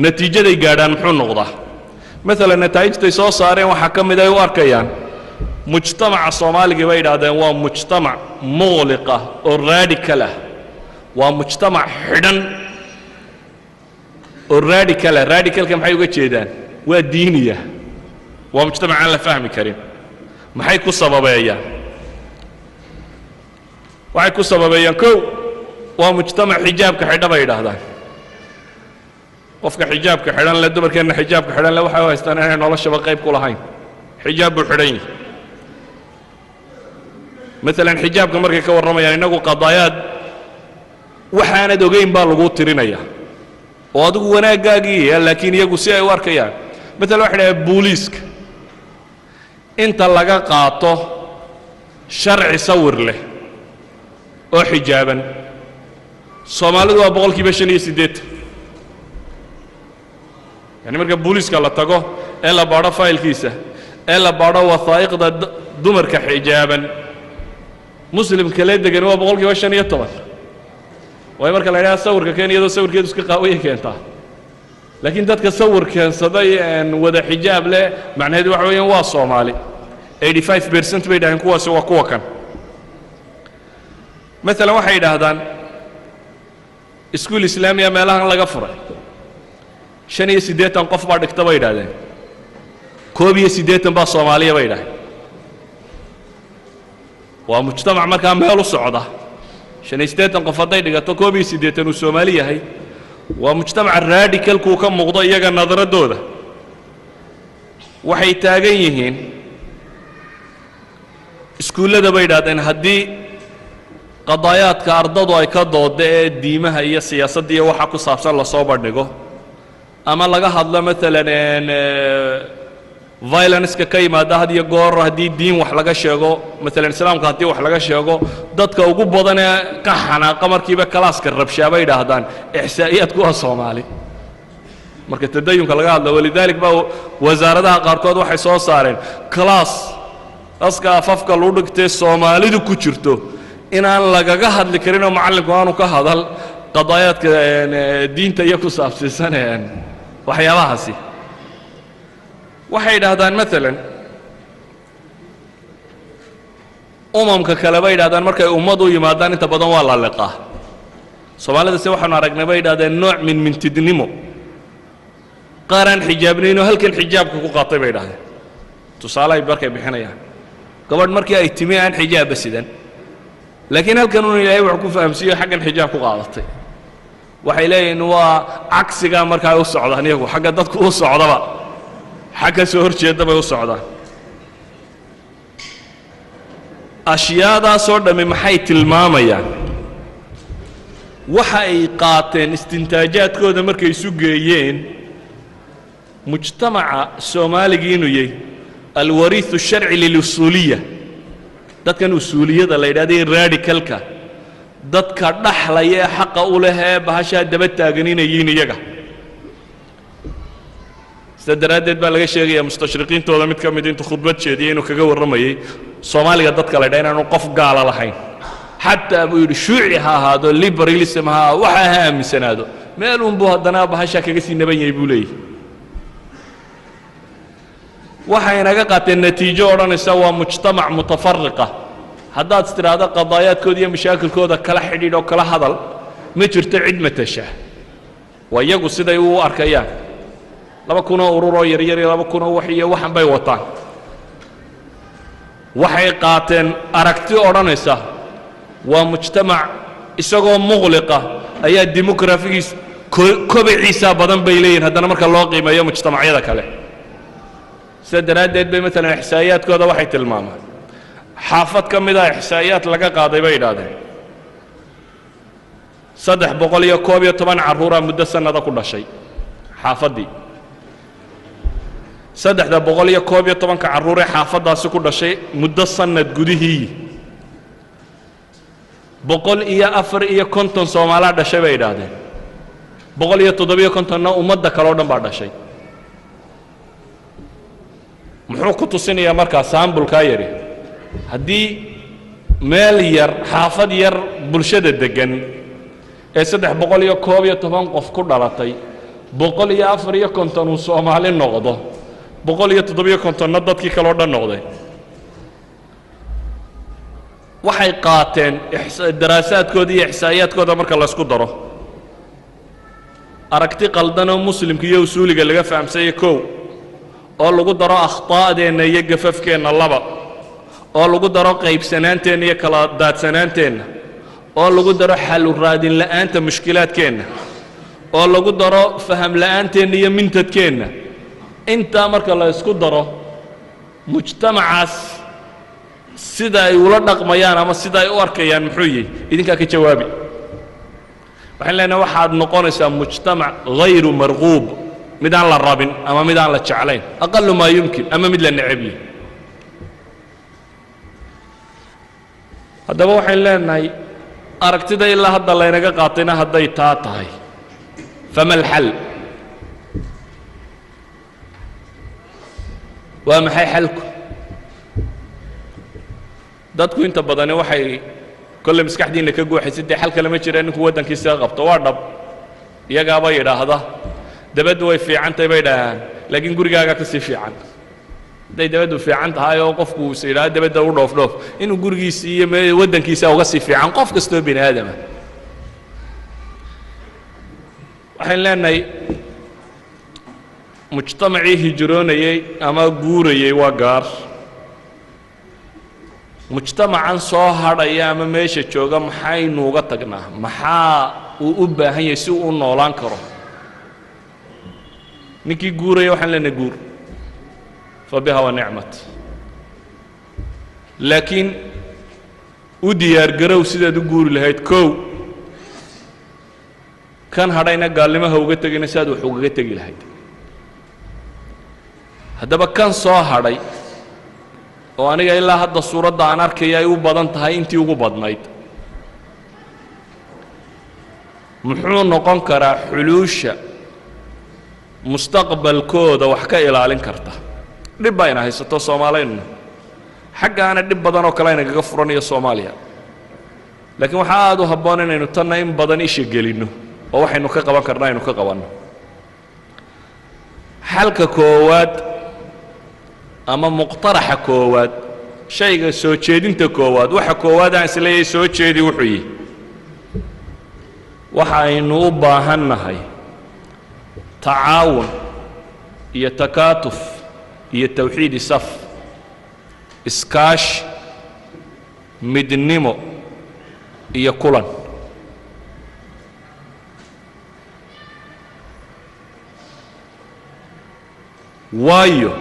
natiijada ay gaadhaan muxuu noqdaa mesela natiijada soo saareen waxa kamid ay u arkayaan mujtamaca Soomaaliga bay yiraahdeen waa mujtamac mughliqa oo radical ah waa mujtamac xidhan oo radical ka maxay uga jeedaan waa diiniya waa mujtamac aan la fahmi karin maxay ku sababayaan waxay ku sababayaan kow waa mujtamac xijaabka xidhan bay yiraahdaan qofka xijaabka xidhan la dumarkeena xijaabka xidhan la waxa haystaan inay noloshaba qayb ku lahayn xijaab buu xidhan yahay مثلا حجابك مركي كورميا إنه قضايات وحنا دوجين بالغو ترينيا وادو وناقاقية لكن يجو سيء واركيا مثلا واحد بوليسك انت لقى قاطه شرع يصور له او حجابا صومالي دو بقول كي بشني سيدت يعني مركي بوليسك لا تاغو الا بارا فايل كيسه الا بارا وثائق دمرك حجابا مسلم كلاد دغن waa boqolkiiba 15 way marka la yiraahdo sawirka Keeniyada sawirkeedu iska qaawiye keenta laakiin dadka sawirkan saday aan wada xijaab leh macnaheedu waxa weeyaan waa Soomaali 85% bay dhahan kuwaas waa kuwa kan mesela waxay yiraahdaan iskuul islaamiga meelahan laga furay 85 qof baa dhigta bay yiraahdeen 82 baa Soomaaliya bay dhahay ومجتمع مركا ميلو صعده شنيستيتن قفداي دغتو كوبي سيديتن سومالي هي ومجتمع الراديكال كو كان مقدو iyaga nadaradooda waxay taagan yihiin iskuulada bay dhaadeen hadii qadaayaadka ardadu ay ka doodeen diimaha iyo siyaasadda iyo waxa ku saabsan la soo bandhigo ama laga hadlo mesela violence-ka ka yimaada had iyo goor haddii diin wax laga sheego maalan islaamka haddii wax laga sheego dadka ugu badan ee ka xanaaqa markiiba kalaaska rabshaa bay yidhaahdaan ixsaa'iyaadku waa soomaali marka tadayunka laga hadlo walidalik baa wasaaradaha qaarkood waxay soo saareen kalaas aska afafka lagu dhigtay soomaalidu ku jirto inaan lagaga hadli karin oo macallinku aanu ka hadal qadaayaadka diinta iyo ku saabsiisan waxyaabahaasi waxay yidhaahdaan maalan umamka kale bay yidhahdaan markay ummad u yimaadaan inta badan waa la liqaa soomaalida se waxaanu aragnay bay yidhahdeen nooc min mintidnimo qaar aan xijaabnaynoo halkan xijaabka ku qaatay bay yidhahdeen tusaale ay markay bixinayaan gabadh markii ay timi aan xijaabba sidan laakiin halkan uun ilaahay wuxuu ku fahamsiiyo xaggan xijaab ku qaadatay waxay leeyihiin waa cagsigaa markaa u socdaan iyagu xagga dadku u socdaba xagga soo horjeedda bay u socdaan ashyaadaasoo dhammi maxay tilmaamayaan waxa ay qaateen istintaajaadkooda markay isu geeyeen mujtamaca soomaaligii inuu yahay alwariiثu الsharci lilusuuliya dadkan usuuliyada la yidhahday radicalka dadka dhaxlaya ee xaqa u leh ee bahashaa daba taaganinayiin iyaga sida daraaddeed baa laga sheegaya mustashriqiintooda mid ka mid intuu khudbad jeediyey inuu kaga warramayey soomaaliga dadka la yidhaha inaanu qof gaala lahayn xataa buu yidhi shuuci ha ahaado liberalism ha waxa ha aaminsanaado meel unbuu haddana bahashaa kaga sii naban yahay buu leeyahy waxay naga qaateen natiijo odhanaysa waa mujtamac mutafariqa haddaad istiraahdo qadaayaadkooda iyo mashaakilkooda kala xidhiidh oo kala hadal ma jirto cid matasha waa iyagu siday u arkayaan 2,000 oo urur oo yaryar iyo 2,000 oo wax iyo waxan bay wataan waxay qaateen aragti odhanaysa waa mujtamac isagoo muqliqa ayaa dimuqraafigiis kobiciisa badan bay leeyihiin haddana marka loo qiimeeyo mujtamacyada kale sida daraaddeed bay maalan ixsaa'iyaadkooda waxay tilmaamaan xaafad ka mid ah ixsaa'iyaad laga qaaday bay yidhaahdeen 311 carruuraa muddo sannada ku dhashay xaafaddii 311 carruuree xaafaddaasi ku dhashay muddo sannad gudihii 154 soomaalaa dhashay bay yidhaahdeen 157na ummadda kale oo dhan baa dhashay muxuu ku tusinayaa markaa saambulkaa yari haddii meel yar xaafad yar bulshada deggan ee 311 qof ku dhalatay 154 uu soomaali noqdo 157na dadkii kaloo dhan noqday waxay qaateen daraasaadkooda iyo ixsaa'iyaadkooda marka laysku daro aragti qaldanoo muslimka iyo usuuliga laga fahamsanya kow oo lagu daro akhtaa'deenna iyo gafafkeenna laba oo lagu daro qaybsanaanteenna iyo kala daadsanaanteenna oo lagu daro xalu raadin la'aanta mushkilaadkeenna oo lagu daro faham la'aanteenna iyo mintadkeenna intaa marka la isku daro mujtamacaas sida ay ula dhaqmayaan ama sida ay u arkayaan muxuu yahay idinkaa ka jawaabi waxaan leenahay waxaad noqonaysaa mujtamac hayru marquub mid aan la rabin ama mid aan la jeclayn aqalu maa yumkin ama mid la necab yahay haddaba waxaan leenahay aragtida ilaa hadda laynaga qaatayna hadday taa tahay fama alxal waa maxay xalku dadku inta badani waxay kolle maskaxdiinna ka guuxaysa dee xal kale ma jira ninku waddankiisa qabto waa dhab iyagaaba yidhaahda dabaddu way fiican tahay bay dhahaan laakiin gurigaaga ka sii fiican hadday dabaddu fiican tahay oo qofku is yidhaahdo dabadda u dhoofdhoof inuu gurigiisa iyo waddankiisa uga sii fiican qof kastoo bini aadama waxaan leenahay mujtamacii hijroonayey ama guurayey waa gaar mujtamacan soo hadhaya ama meesha jooga maxaynu uga tagnaa maxaa uu u baahan yahay si uu u noolaan karo ninkii guuraya waxaan leenahay guur fa biha wa nicmat laakiin u diyaargarow sidaad u guuri lahayd kow kan hadhayna gaalnimaha uga tegina siaad wax ugaga tegi lahayd haddaba kan soo hadhay oo aniga ilaa hadda suuradda aan arkaya ay u badan tahay intii ugu badnayd muxuu noqon karaa xuluusha mustaqbalkooda wax ka ilaalin karta dhib bayna haysato Soomaaliyeedna xaggaana dhib badan oo kale inaga furanayo Soomaaliya laakiin waxa aad u habboon inaynu tan in badan isha gelino oo waxaynu ka qaban karnaa inuu ka qabanno xalka koowaad ama muqtaraxa koowaad shayga soo jeedinta koowaad waxa koowaad aan isleeyahay soo jeedi wuxuu yahay waxaynu u baahannahay tacaawun iyo takaatuf iyo tawxiid saf iskaash midnimo iyo kulan waayo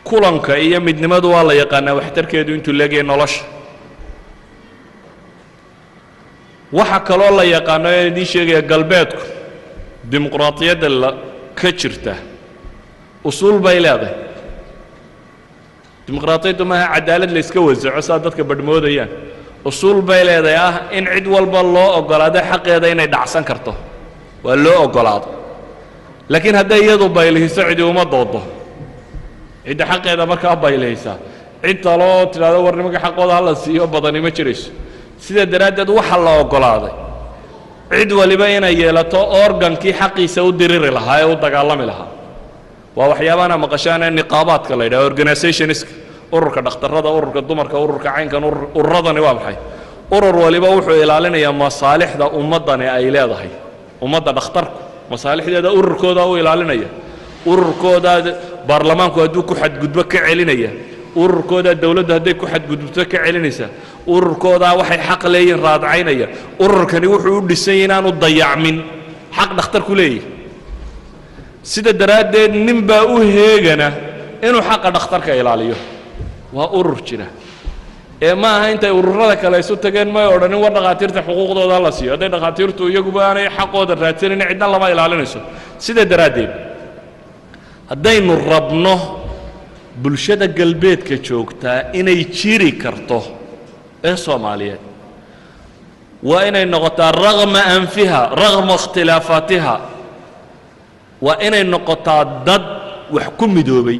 kulanka iyo midnimadu waa la yaqaanaa waxtarkeedu intuu leeyahay nolosha waxa kaloo la yaqaano ee idin sheegaya galbeedku dimuqraadiyadda la ka jirta usul bay leedahay dimuqraadiyaddu ma aha cadaalad la iska wasaco saa dadka badmoodayaan usul bay leedahay ah in cid walba loo ogolaado xaqeeda inay dhacsan karto waa loo ogolaado laakiin hadday iyadu baylihiso cidi uma doodo cidda xaqeeda markaa baylihisa cid taloo tidhaahdo war nimanka xaqooda hala siiyo badani ma jirayso sida daraaddeed waxa la ogolaaday cid waliba inay yeelato organkii xaqiisa u diriri lahaa ee u dagaalami lahaa waa waxyaabaana maqashaana niqaabaadka la yidhaha organizationska ururka dhakhtarrada ururka dumarka ururka caynkan ururadani waa maxay urur waliba wuxuu ilaalinayaa masaalixda ummaddani ay leedahay ummadda dhakhtarku masaalixdeeda ururkooda u ilaalinaya ururkooda baarlamaanku hadduu ku xadgudbo ka celinaya ururkooda dawladda hadday ku xadgudubto ka celinaysa ururkooda waxay xaq leeyihiin raadcaynaya ururkani wuxuu u dhisan yahay inaanu dayacmin xaq dhakhtarku leeyahay sida daraaddeed nin baa u heegana inuu xaqa dhakhtarka ilaaliyo waa urur jira ee ma aha intay ururada kale isu tageen may odhanin war dhakhaatiirta xuquuqdooda la siiyo hadday dhakhaatiirtu iyaguba aanay xaqooda raadsanin cidna lama ilaalinayso sida daraaddeed haddaynu rabno bulshada galbeedka joogtaa inay jiri karto ee Soomaaliyeed waa inay noqotaa ragma anfiha ragma ikhtilaafaatiha waa inay noqotaa dad wax ku midoobay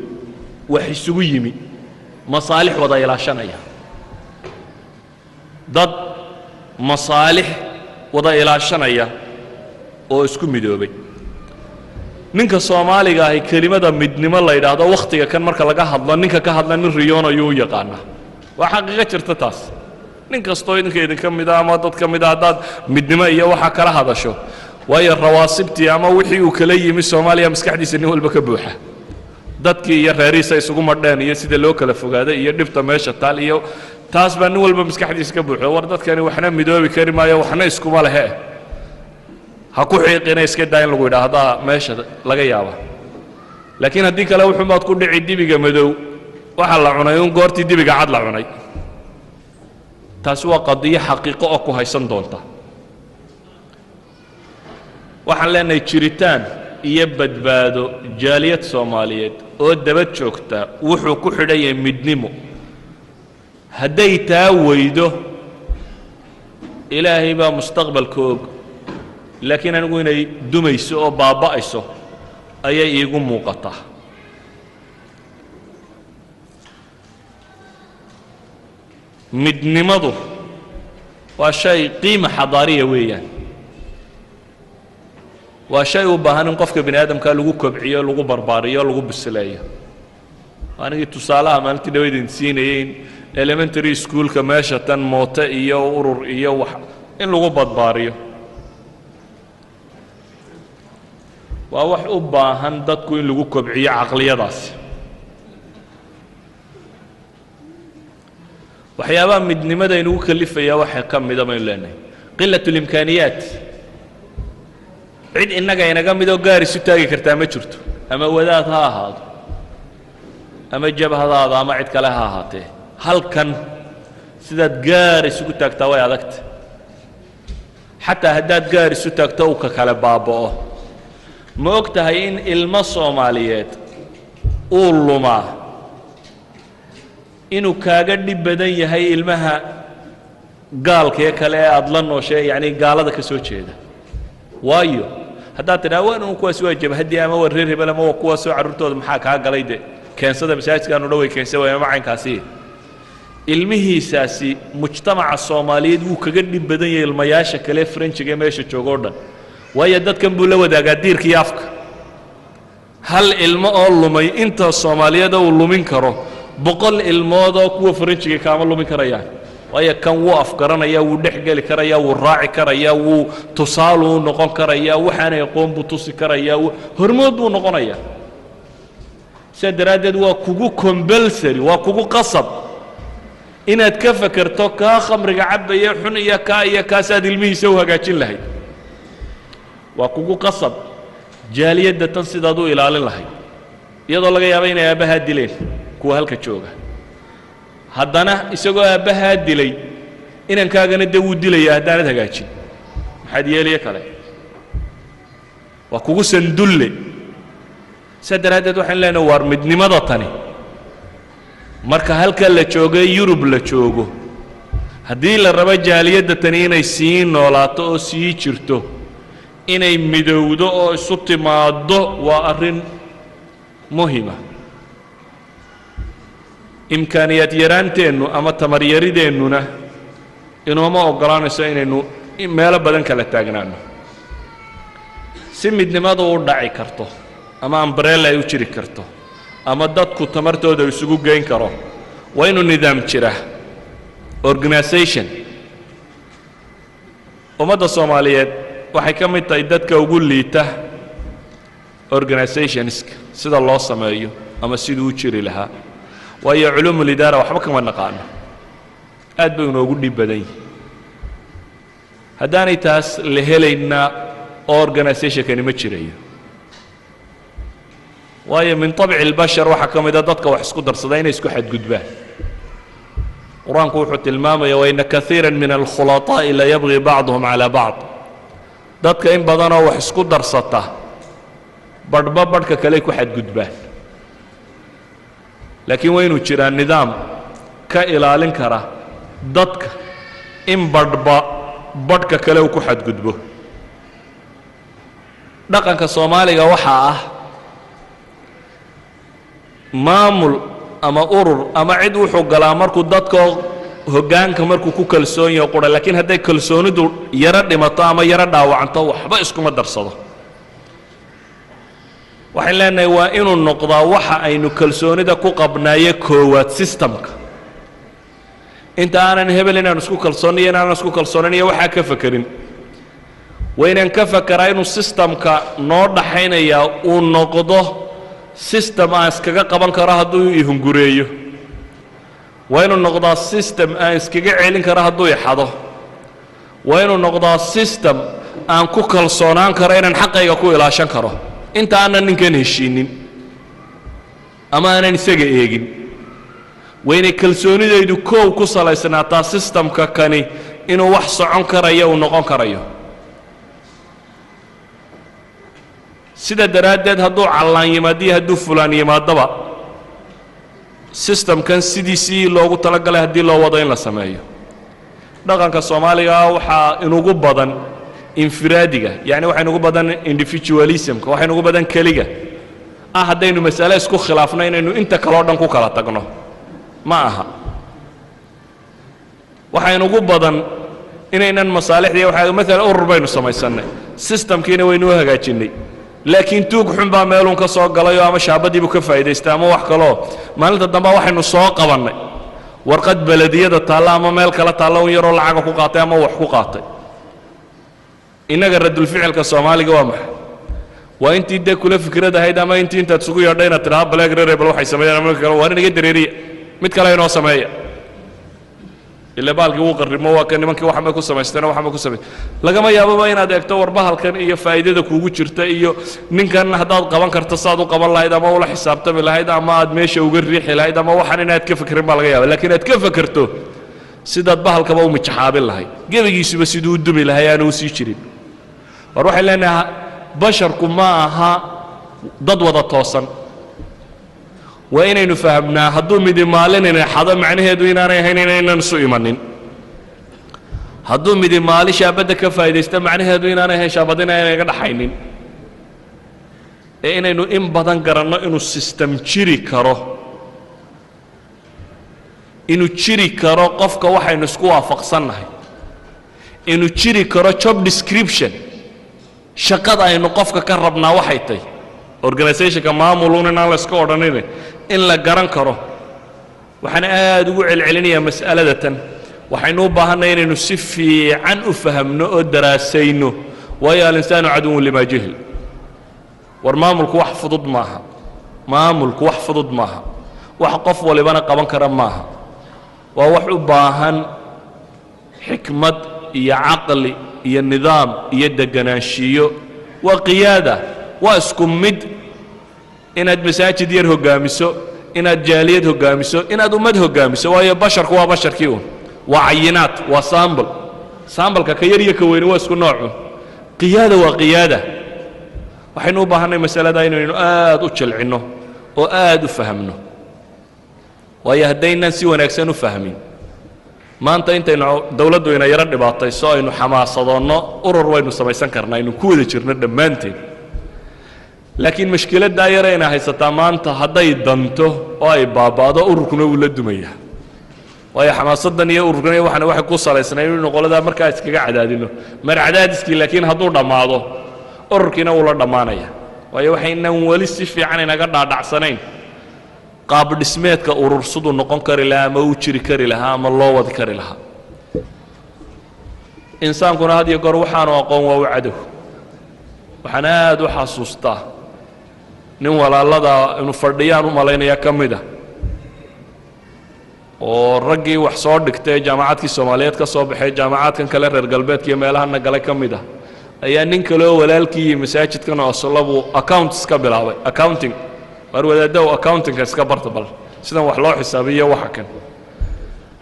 wax isugu yimi masaalix wada ilaashanaya dad masaalix wada ilaashanaya oo isku midoobay ninka Soomaaliga ah kelimada midnimo la yiraahdo waqtiga kan marka laga hadlo ninka ka hadla nin riyoon ayuu yaqaana waa xaqiiqo jirta taas nin kastoo idinka kamid ah ama dad kamid ah dad midnimo iyo waxa kala hadasho waayo rawaasibtii ama wixii uu kala yimi Soomaaliya maskaxdiisa nin walba ka buuxa dadkii iyo reeriisa isugu madheen iyo sida loo kala fogaaday iyo dhibta meesha taal iyo taas baa nin walba maskaxdiisa ka buuxa war dadkani waxna midoobi kari maayo waxna isku ma lehe ha ku xiiqina iska daa in lagu yiraahdo meesha laga yaaba laakiin haddii kale wuxuu maad ku dhici dibiga madow waxa la cunay un goortii dibiga cad la cunay taas waa qadiyo xaqiiqo oo ku haysan doonta waxaan leenahay jiritaan iyo badbaado jaaliyad Soomaaliyeed oo dabad joogta wuxuu ku xidhay midnimo hadday taa weydo ilaahay baa mustaqbalkoog laakiin anigu inay dumayso oo baaba'ayso ayay iigu muuqataa midnimadu waa shay qiimo xadaariya weeyaan waa shay u baahan in qofka bini aadamka lagu kobciyo lagu barbaariyo lagu bisleeyo anigii tusaalaha maalintii dhaweydin siinayeen elementary schoolka meesha tan mooto iyo urur iyo wax in lagu barbaariyo waa wax u baahan dadku in lagu kobciyo aqliyadaas waxyaabaha midnimada inuu kalifaya waxa ka mid ah baynu leenahay qillatul imkaaniyaat cid inaga inaga mid oo gaar isu taagi kartaa ma jirto ama wadaad ha ahaado ama jabhadaada ama cid kale ha ahaatee halkan sidaad gaar isugu taagtaa way adagta xataa haddaad gaar isu taagto uu ka kale baaba'o ma og tahay in ilmo Soomaaliyeed uu lumaa inuu kaaga dhib badan yahay ilmaha gaalka kale ee aad la nooshay yani gaalada ka soo jeeda waayo haddaad tidhaahdo waa inuu kuwaas waa jabhadii ama waa reer hebel ama waa kuwaas soo carruurtooda maxaa kaa galay de keensada masaajidkaanu dhaway keensa waa macaynkaasi ilmihiisaasi mujtamaca Soomaaliyeed wuu kaga dhib badan yahay ilmayaasha kale Frenchiga meesha jooga oo dhan waayo dadkan buu la wadaagaa diirka iyo afka hal ilmo oo lumay inta Soomaaliyeed uu lumin karo 100 ilmood oo kuwa Frenchiga kaama lumin karayaan waayo kan wuu afgaranaya wuu dhexgeli karaya wuu raaci karaya wuu tusaale u noqon karaya waxaana aqoon buu tusi karaya hormood buu noqonaya sidaradeed waa kugu compulsory waa kugu qasab inaad ka fakarto ka khamriga cabaya xun iyo kaasaad ilmihiisa u hagaajin lahayd waa kugu qasab jaaliyadda tan sidaad u ilaalin lahayd iyadoo laga yaabo inay aabaha dileen kuwa halka jooga haddana isagoo aabaha dilay inankaagana dee wuu dilaya haddaanad hagaajin maxaad yeeliye kale waa kugu sandulle sadaradeed waxaan leenahay war midnimada tani marka halka la joogay Yurub la joogo haddii la rabo jaaliyadda tani inay sii noolaato oo sii jirto inay midowdo oo isu timaado waa arrin muhiima imkaaniyad yaraanteennu ama tamar yarideennuna inooma ogolaanayso inaynu meelo badan kala taagnaano si midnimadu u dhaci karto ama umbrella ay u jiri karto ama dadku tamartooda isugu geyn karo waa inuu nidaam jira organization ummadda Soomaaliyeed waxay ka mid tahay dadka ugu liita organizations sida loo sameeyo ama siduu u jiri lahaa waayo culumul idaara waxba kama naqaano aad bay inoogu dhib badan yihiin haddaanay taas la helayna organization-kani ma jirayo waayo min طبع البشر waxa ka mid ah dadka wax isku darsada inay isku xadgudbaan quraanku wuxuu tilmaamayaa wa inna kathiran min al-khulata'i la yabghi ba'dhum 'ala ba'd dadka in badan oo wax isku darsata badhka kale ku xadgudbaan laakiin waa inuu jiraa nidaam ka ilaalin kara dadka in badhka kale uu ku xadgudbo dhaqanka Soomaaliga waxa ah maamul ama urur ama cid wuxuu galaa markuu dadka hoggaanka markuu ku kalsoon yahay qura laakiin hadday kalsoonidu yara dhimato ama yara dhaawacanto waxba iskuma darsado waxaan leenahay waa inuu noqdaa waxa aynu kalsoonida ku qabnaaye koowaad systemka inta aanan hebel inaan isku kalsooniyo inaan isku kalsoonaniyo waxa ka fakirin waynaan ka fakaraa inuu systemka noo dhaxaynaya uu noqdo system aan iskaga qaban karo hadduu ihungureeyo waa inuu noqdaa system aan iskaga celin karo hadduu ixado waa inuu noqdaa system aan ku kalsoonaan karo inaan xaqayga ku ilaashan karo inta aanan ninkan heshiinin ama aanan isaga eegin waynay kalsoonidaydu koow ku salaysnaataa systemka kani inuu wax socon karayo uu noqon karayo sida daraaddeed hadduu callaan yimaadiyo hadduu fulaan yimaadaba systemkan sidiisii loogu talagalay haddii loo wado in la sameeyo dhaqanka Soomaaliga waxaa inugu badan infiraadiga yani waxa inugu badan individualismka waxa inugu badan kaliga haddaynu mas'ale isku khilaafno inaynu inta kale oo dhan ku kala tagno ma aha waxa inugu badan inaynan masaalixdii waxa mesela urur baynu samaysanay systemkiina waynu hagaajinay laakiin tuug xun baa meelun ka soo galay ama shaabadiibu ka faa'iideystay ama wax kale maalinta dambe waxaynu soo qabanay warqad baladiyada taala ama meel kala taala oo yar oo lacag ku qaatay ama wax ku qaatay inaga radul ficilka Soomaaliga waa maxay waa intii de kula fikrada ahayd ama intii intaad sugu yeedhayna tiraa balaag reebel waxay sameeyaan ama kale waa inaga dareeriye mid kale inoo sameeya ila baalkii uu qarrimo waa kan nimankii waxa ma ku samaysteen waxa ma ku sameeyay lagama yaabo inaad eegto warbahalkan iyo faa'iidada kuugu jirta iyo ninkan hadaad qaban karto saad u qaban lahayd ama ula xisaabtami lahayd ama aad meesha uga riixi lahayd ama waxan inaad ka fikirin baa laga yaabaa laakiin aad ka fikirto sidaad bahalkaba u mijaxaabin lahayd gebigiisuba siduu u dumi lahayd aanu sii jirin war waxay leenahay basharku ma aha dad wada toosan waa inaynu fahamnaa hadduu midi maalinayna xado macnaheedu inaanay ahayn inaynan isu imanin hadduu midi maali shaabadda ka faa'iidaysta macnaheedu inaanay ahayn shaabadina inaga dhaxaynin ee inaynu in badan garanno inuu system jiri karo inuu jiri karo qofka waxaynu isku waafaqsannahay inuu jiri karo job description shaqada aynu qofka ka rabnaa waxay tahay organizationka maamulun inaan la iska odhanin in la garan karo waxaan aad ugu celcelinayaa mas'alada tan waxaynu u baahanay inaynu si fiican u fahamno oo daraasayno waayo al-insaanu caduwun limaa jahil war maamulku wax fudud maaha maamulku wax fudud maaha wax qof walibana qaban kara maaha waa wax u baahan xikmad iyo caqli iyo nidaam iyo deganaanshiyo waa qiyaada waa isku mid inaad masaajid yar hogaamiso inaad jaaliyad hogaamiso inaad ummad hogaamiso waayo basharku waa basharkii uun waa cayinaad waa saambalka ka yar iyo ka weyni waa isku noocu qiyaada waa qiyaada waxaynu u baahanay masalada inaynu aad u jilcinno oo aad u fahamno waayo haddaynaan si wanaagsan u fahmin maanta intaynu dawladdu ina yaro dhibaatayso aynu xamaasadoonno urur waynu samaysan karnaa aynu ku wada jirno dhammaanteen laakiin mashkiladdaa yare ina haysataa maanta hadday danto oo ay baaba'do ururkuna wuu la dumayaa waayo xamaasaddan iyo ururkan iyo waxana waxay ku salaysnay inaynu qoladaa markaa iskaga cadaadino mar cadaadiskii laakiin hadduu dhammaado ururkiina wuu la dhammaanaya waayo waxaynan weli si fiican inaga dhaadhacsanayn qaab dhismeedka urur siduu noqon kari lahaa ama uu jiri kari lahaa ama loo wadi kari lahaa insaankuna had iyo goor waxaanu aqoon waa u cadow waxaan aad u xasuustaa nin walaalada inu fadhiyaan u malaynaya ka mid ah oo raggii wax soo dhigtay jaamacadkii Soomaaliyeed ka soo baxay jaamacadkan kale reer galbeedka iyo meelaha galay ka mid ah ayaa nin kale oo walaalkii masaajidkan oo salabu accounts ka bilaabay accounting war wadaadada accounting iska barta bal sidan wax loo xisaabiyo waxa kan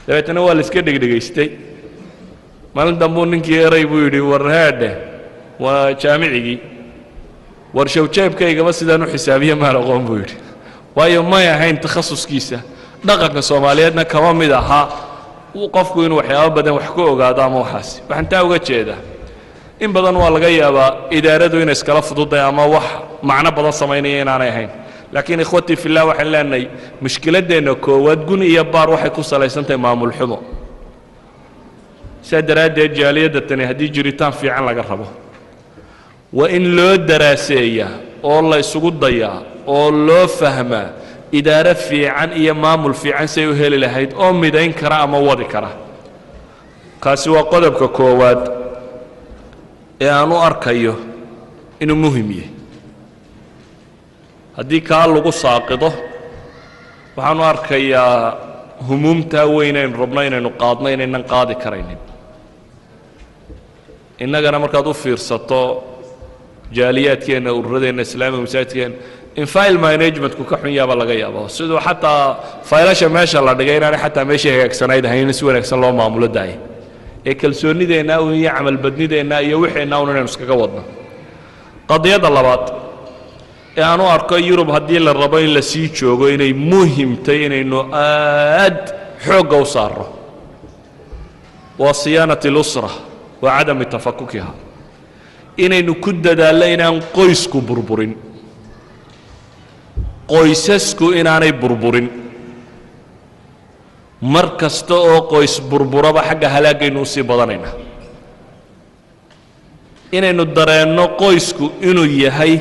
dabeetana waa la iska dhigdhigaystay maalin dambu ninkii eray buu yidhi war haadhe waa jaamicigii war shawjeebkaygaba sidaan u xisaabiyo maal aqoon buu yidhi waayo may ahayn takhasuskiisa dhaqanka Soomaaliyeedna kama mid aha qofku inuu waxyaabo badan wax ku ogaado ama waxaas waxaan taa uga jeedaa in badan waa laga yaabaa idaaradu inay iskala fududahay ama wax macno badan samaynaya inaanay ahayn laakiin ikhwati fillah waxaan leenahay mushkiladeena koowaad gun iyo baar waxay ku salaysantahay maamul xumo sadaradeed jaaliyada tani haddii jiritaan fiican laga rabo waa in loo daraaseeyaa oo la isugu dayaa oo loo fahmaa idaara fiican iyo maamul fiican say u heli lahayd oo midayn kara ama wadi kara kaasi waa qodobka koowaad ee aan u arkayo inuu muhiim yahay haddii kaa lagu saaqido waxaan u arkayaa humuumtaa weyn aynu rabno inaynu qaadno inaynan qaadi karaynin innagana markaad u fiirsato jaaliyaadkeenna ururadeenna islaamiga masaajidkeenna in file managementku ka xun yaaba laga yaabo sidoo xataa faylasha meesha la dhigay inaanay xataa meeshii hagaagsanayd ahayn si wanaagsan loo maamulo daaya ee kalsoonideenna iyo camal badnideenna iyo wixeenna inaynu iskaga wadno qadiyadda labaad ee aan u arko Yurub haddii la rabo in la sii joogo inay muhiimtay inaynu aad xoogga u saarno waa siyaanati lusra wa cadami tafakukiha inaynu ku dadaalno inaan qoysku burburin qoysasku inaanay burburin mar kasta oo qoys burburaba xagga halaagaynu u sii badanayna inaynu dareenno qoysku inuu yahay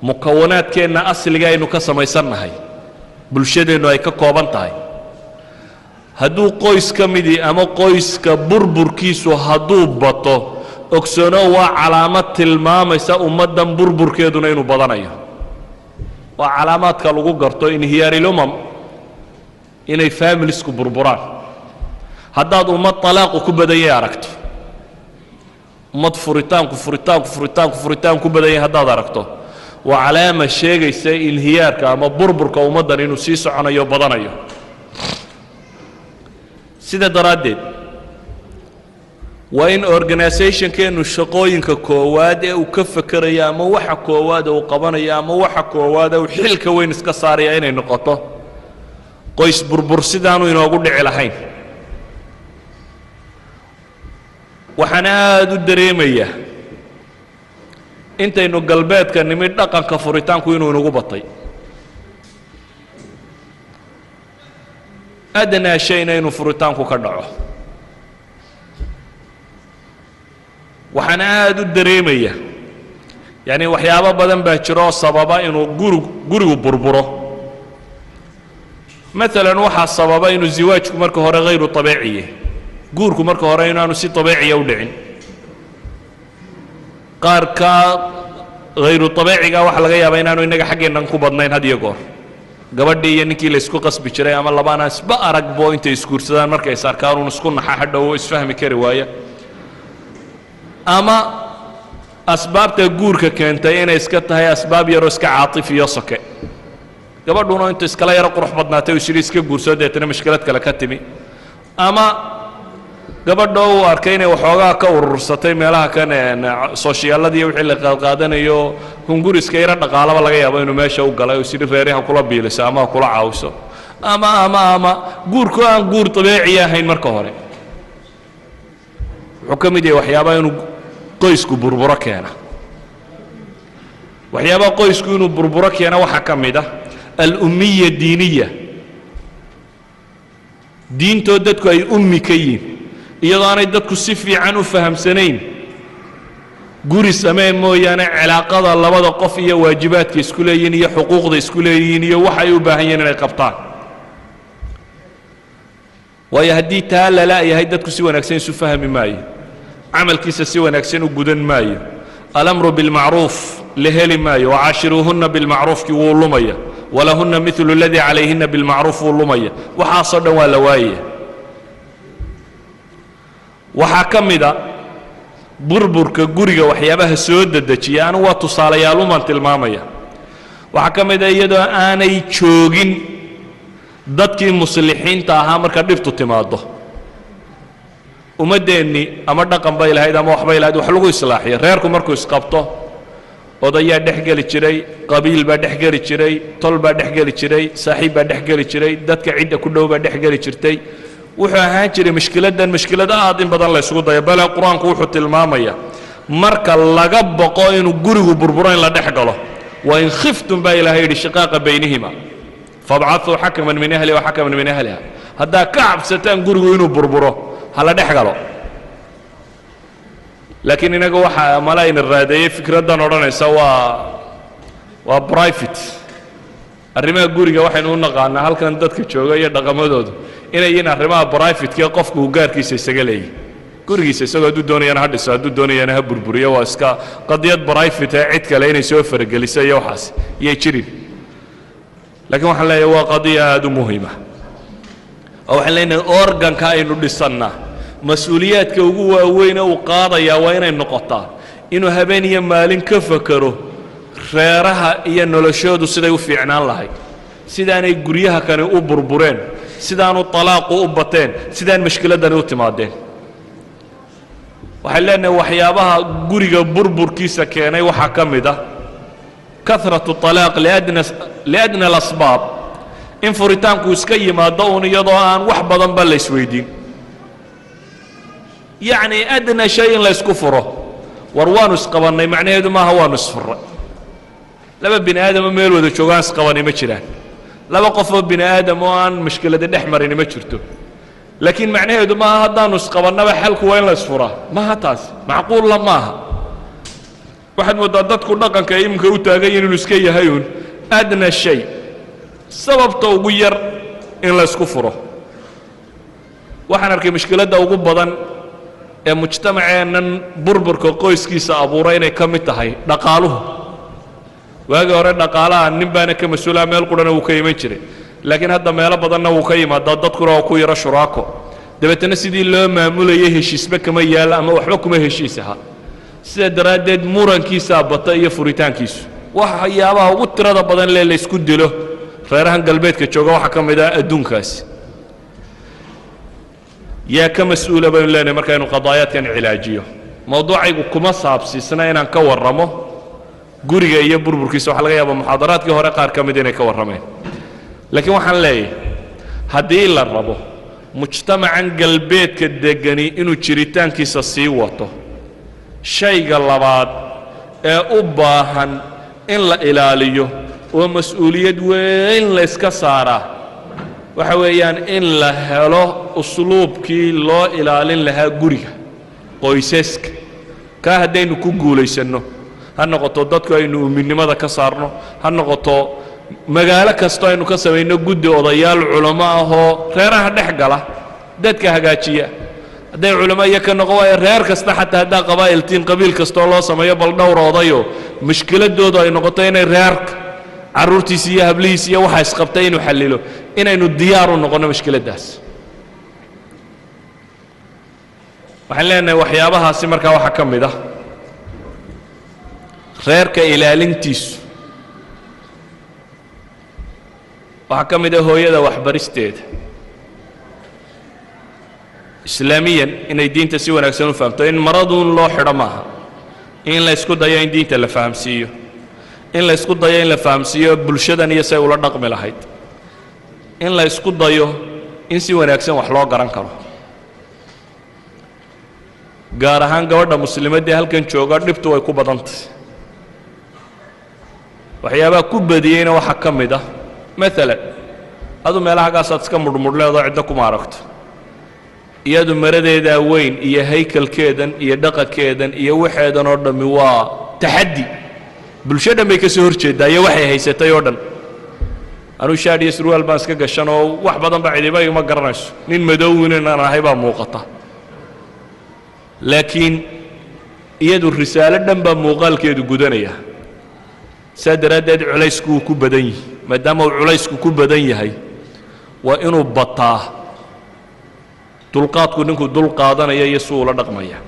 mukawanaadkeenna asliga aynu ka samaysannahay bulshadeennu ay ka kooban tahay hadduu qoys ka midii ama qoyska burburkiisu hadduu bato ogsoono waa calaamad tilmaamaysa ummaddan burburkeeduna inuu badanayo waa calaamaadka lagu garto inhiyaariilumam inay familiesku burburaan haddaad ummad talaaqu ku badan yahay aragto ummad furitaan ku badan yahay haddaad aragto waa calaama sheegaysa inhiyaarka ama burburka ummaddan inuu sii soconayo badanayo sida daraaddeed وإن organization كأنه شقوين ككواد أو كفكر يا ما وح كواد أو قبنا يا ما وح كواد أو حل كوين إسكسار يا إنه نقطة قيس بربرسدانو ينقول على حين وحناد الدريمية أنت إنه قلبات كان نمد لقن كفريتان كوينو نقبطي أدنى شيء إنه فريتان كوكدعه وحناد الدريمية يعني وحيابا بدن بهجرو صبابا إنه قرق بربره مثلا وحا الصبابا إنه الزواج مركه هورا غير طبيعي قوركو مركه هورا إنه سي طبيعي يودعين قاركا غير طبيعي waxa laga yaabaa inaanu inaga xageennaan ku badnayn had iyo goor gabadhii iyo ninkii la isku qasbi jiray ama labaana isba arag boo intay iskuursadaan markay sarkaan isku naxa hadhow isfahmi kari waaya ama asbaabta guurka keentay inay iska tahay asbaab yar oo iska caatifiyo soke gabadhuna inta iskala yar qurux badnaatay oo iska guursadeetana mushkilad kale ka timi ama gabadho uu arkay inay waxoogaa ka urursatay meelaha kan socialadii wixii la qaadanayo hunguriska yar dhaqaalaba laga yaabo inuu meesha u galay oo sidii reeraha kula biilayso ama kula caawiso ama guurku aan guur tabiici ahayn marka hore wuxuu ka mid yahay waxyaabaha inuu qoysku burburo keena waxyaabaha qoysku inuu burburo keena waxa ka mid ah al-ummiyya diiniyya diinto dadku ay ummi ka yihiin iyadoo aanay dadku si fiican u fahamsanayn guri samee mooyaane cilaaqada labada qof iyo waajibaadka isku leeyihiin iyo xuquuqda isku leeyihiin iyo waxa ay u baahan yihiin inay qabtaan waayo haddii taa la la'yahay dadku si wanaagsan isu fahmi maayo camalkiisa si wanaagsan u gudan maayo alamru bilmacruuf la heli maayo wacaashiruuhunna bilmacruufki wuu lumaya walahunna midlu aladii calayhinna bilmacruuf wuu lumaya waxaasoo dhan waa la waayaya waxaa ka mid a burburka guriga waxyaabaha soo dedejiya anigu waa tusaalayaal umaan tilmaamaya waxaa ka mid a iyadoo aanay joogin dadkii muslixiinta ahaa marka dhibtu timaado ummadeennii ama dhaqan bay lahayd ama waxbay lahayd wax lagu islaaxiyo reerku markuu isqabto odayaa dhex geli jiray qabiil baa dhex geli jiray tol baa dhex geli jiray saaxiib baa dhex geli jiray dadka cidda ku dhow baa dhex geli jirtay wuxuu ahaan jiray mushkiladan mushkilad aad in badan la isugu dayo bal quraanku wuxuu tilmaamaya marka laga baqo inuu gurigu burburo in la dhex galo wa in khiftum ba ilaahay yidhi shiqaaqa baynihima fab'athu hakaman min ahli wa hakaman min ahliha hadda ka cabsataan gurigu inuu burburo hala dhex galo laakiin inaga waxa malayn raadayay fikradan oranaysa waa private arrimaha guriga waxaynu u naqaanaa halkan dadka jooga iyo dhaqamadoodu inay yihiin arrimaha private-ka qofku uu gaarkiisa isaga leeyahay gurigiisa isagoo hadduu doonayana ha dhiso hadduu doonayana ha burburiyo waa iska qadiyad private ah cid kale inay soo farageliso iyo waxaas iyay jirin laakiin waxaan leeyahay waa qadiya aad u muhiima oo waxaan leenahay organka aynu dhisannaa mas-uuliyaadka ugu waaweyn uu qaadayaa waa inay noqotaa inuu habeen iyo maalin ka fakaro reeraha iyo noloshoodu siday u fiicnaan lahayd sidaanay guryaha kani u burbureen sidaanu talaaqu u bateen sidaan mushkiladani u timaadeen waxay leenahay waxyaabaha guriga burburkiisa keenay waxaa ka mid ah kathratu talaaq liadna alasbaab in furitaanku iska yimaado uun iyadoo aan wax badanba la isweydiin yacni adna shay in la isku furo war waanu isqabannay macnaheedu maaha waanu isfurray laba bini aadamo meel wada joogaan isqabani ma jiraan laba qofoo bini aadam oo aan mushkilada dhex marini ma jirto laakiin macnaheedu maaha haddaanu isqabannaba xalku waa in la isfuraa maaha taas macquulla maaha waxaad moodaa dadku dhaqanka iminka u taagan yihin inuu iska yahay uun adna shay sababta ugu yar in la isku furo waxaan arkay mushkiladda ugu badan ee mujtamaceennan burburka qoyskiisa abuuray inay ka mid tahay dhaqaaluhu waagii hore dhaqaalaha nin baana ka mas-uulaha meel qurana wuu ka iman jiray laakiin hadda meelo badanna wuu ka yimaadaa dadkuna waa ku yaro shuraako dabeetana sidii loo maamulayay heshiisba kama yaala ama waxba kuma heshiis aha sida daraaddeed murankiisaa bata iyo furitaankiisu waxyaabaha ugu tirada badan lee la isku dilo reerahan galbeedka jooga waxaa ka mid ah adduunkaasi yaa ka mas'uula baynu leenahay markaynu qadaayaadkan cilaajiyo mawduucaygu kuma saabsiisna inaan ka warramo guriga iyo burburkiisa waxa laga yaabaa muxaadaraadkii hore qaar ka mid inay ka warrameen laakiin waxaan leeyahay haddii la rabo mujtamacan galbeedka degani inuu jiritaankiisa sii wato shayga labaad ee u baahan in la ilaaliyo oo mas'uuliyad weyn la iska saaraa waxa weeyaan in la helo usluubkii loo ilaalin lahaa guriga qoysaska ka haddaynu ku guulaysanno ha noqoto dadku aynu uminimada ka saarno ha noqoto magaalo kasta aynu ka samayno guddi odayaal culamo ah oo reeraha dhex gala dadka hagaajiya hadday culamo iyo ka noqon waayo reer kasta xataa haddaa qabaa'iltiin qabiil kastoo loo sameeyo bal dhowr odayo mushkiladoodu ay noqoto inay reerka carruurtiisa iyo hablihiisa iyo waxa isqabtay inuu xallilo inaynu diyaar u noqonno mushkiladdaas waxaan leenahay waxyaabahaasi markaa waxaa ka mid ah reerka ilaalintiisu waxaa ka mid ah hooyada waxbaristeeda islaamiyan inay diinta si wanaagsan u fahamto in maraduun loo xidho maaha in la isku dayo in diinta la fahamsiiyo in la isku dayo in la fahamsiiyo bulshadan iyo say ula dhaqmi lahayd in la isku dayo in si wanaagsan wax loo garan karo gaar ahaan gabadha muslimadee halkan jooga dhibtu way ku badantahay waxyaabaha ku badiyeyna waxaa ka mid ah maalan adu meelahagaasaad iska mudhmudhleedoo ciddo kuma aragto iyadu maradeedaa weyn iyo haykalkeedan iyo dhaqankeedan iyo waxeedan oo dhammi waa taxaddi bulsho dhan bay ka soo hor jeeddaa iyo waxay haysatay oo dhan anuu shaadh iyo surwaal baan iska gashan oo wax badan ba cidiba igama garanayso nin madowin inaan ahay baa muuqata laakiin iyadu risaalo dhan baa muuqaalkeedu gudanaya saa daraaddeed culaysku wuu ku badan yihi maadaama uu culaysku ku badan yahay waa inuu bataa dulqaadku ninkuu dul qaadanaya iyo si uula dhaqmaya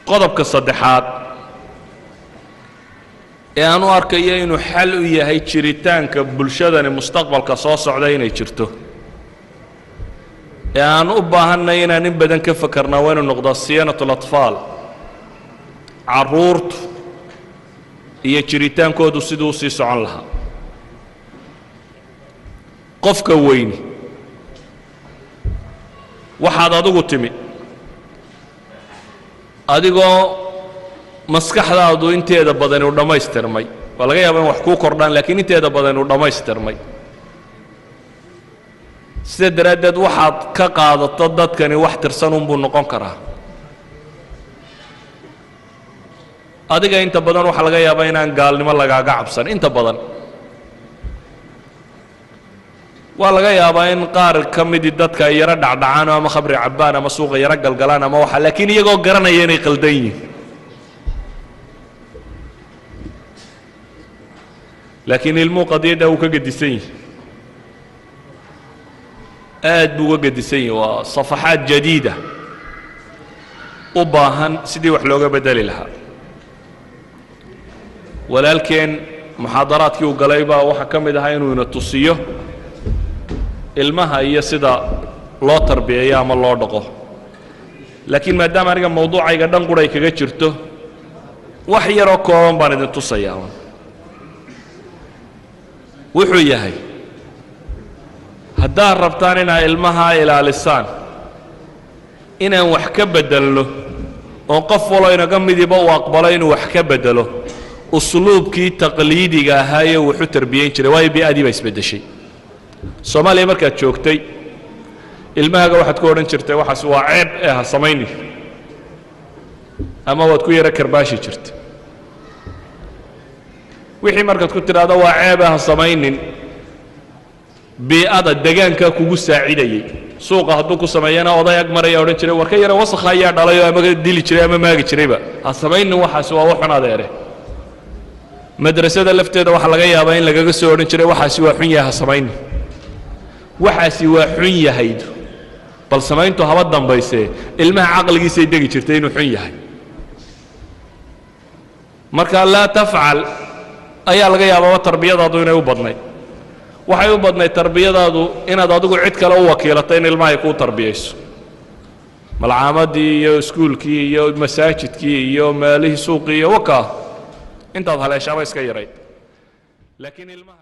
qodobka saddexaad ee aan u arkayo inuu xal u yahay jiritaanka bulshadani mustaqbalka soo socda inay jirto ee aan u baahannay inaan in badan ka fakarnaa waa inuu noqdaa siyaanatu اlatfaal carruurtu iyo jiritaankoodu siduu u sii socon lahaa qofka weyni waxaad adigu timi adigoo maskaxdaadu inteeda badan uu dhammaystirmay waa laga yaabaa in wax kuu kordhaan laakiin inteeda badan uu dhammaystirmay sida daraaddeed waxaad ka qaadato dadkani wax tirsan unbuu noqon karaa adiga inta badan waxaa laga yaabaa inaan gaalnimo lagaaga cabsan inta badan waa laga yaabaa in qaar ka midii dadka ay yaro dhacdhacaan ama khamri cabbaan ama suuqa yaro galgalaan ama waxa laakiin iyagoo garanaya inay qaldan yihiin laakiin ilmuhu qadiyadda wuu ka gedisan yihi aad buu uga gedisan yihi waa safaxaad jadiida u baahan sidii wax looga bedeli lahaa walaalkeen muxaadaraadkii uu galay baa waxaa ka mid ahaa inuu ina tusiyo ilmaha iyo sida loo tarbiyeeyo ama loo dhaqo laakiin maadaama aniga mawduucayga dhan quray kaga jirto wax yaroo kooban baan idin tusayaa wuxuu yahay haddaad rabtaan inaad ilmaha ilaalisaan inaan wax ka beddelno oo qof waloo inaga midiba uu aqbalo inuu wax ka beddelo usluubkii taqliidiga ahaayee wuxuu tarbiyeyn jiray waayo bi'adii baa isbeddeshay soomaaliya markaad joogtay ilmahaaga waxaad ku odhan jirtay waxaas waa ceeb ee ha samaynin ama waad ku yaro karbaashi jirtay wixii markaad ku tidhaahdo waa ceeb ee ha samaynin bii'ada degaankaa kugu saacidayey suuqa hadduu ku sameeyana oday ag maraya odhan jiray war ka yara wasakha ayaa dhalayoo ama dili jiray ama maagi jirayba ha samaynin waxaas waa waxun adeere madrasada lafteeda waxaa laga yaabaa in lagaga soo odhan jiray waxaasi waa xun yahay ha samaynin waxaasi waa xun yahayd bal samayntu haba dambaysee ilmaha caqligiisay degi jirtay inuu xun yahay marka laa tafcal ayaa laga yaabaa tarbiyadaadu inay u badnayd waxay u badnay tarbiyadaadu inaad adigu cid kale u wakiilato in ilmahay kuu tarbiyayso malcaamadii iyo iskuulkii iyo masaajidkii iyo meelihii suuqii iyo wakaa intaad haleeshaaba iska yarayd laakiin ilmaha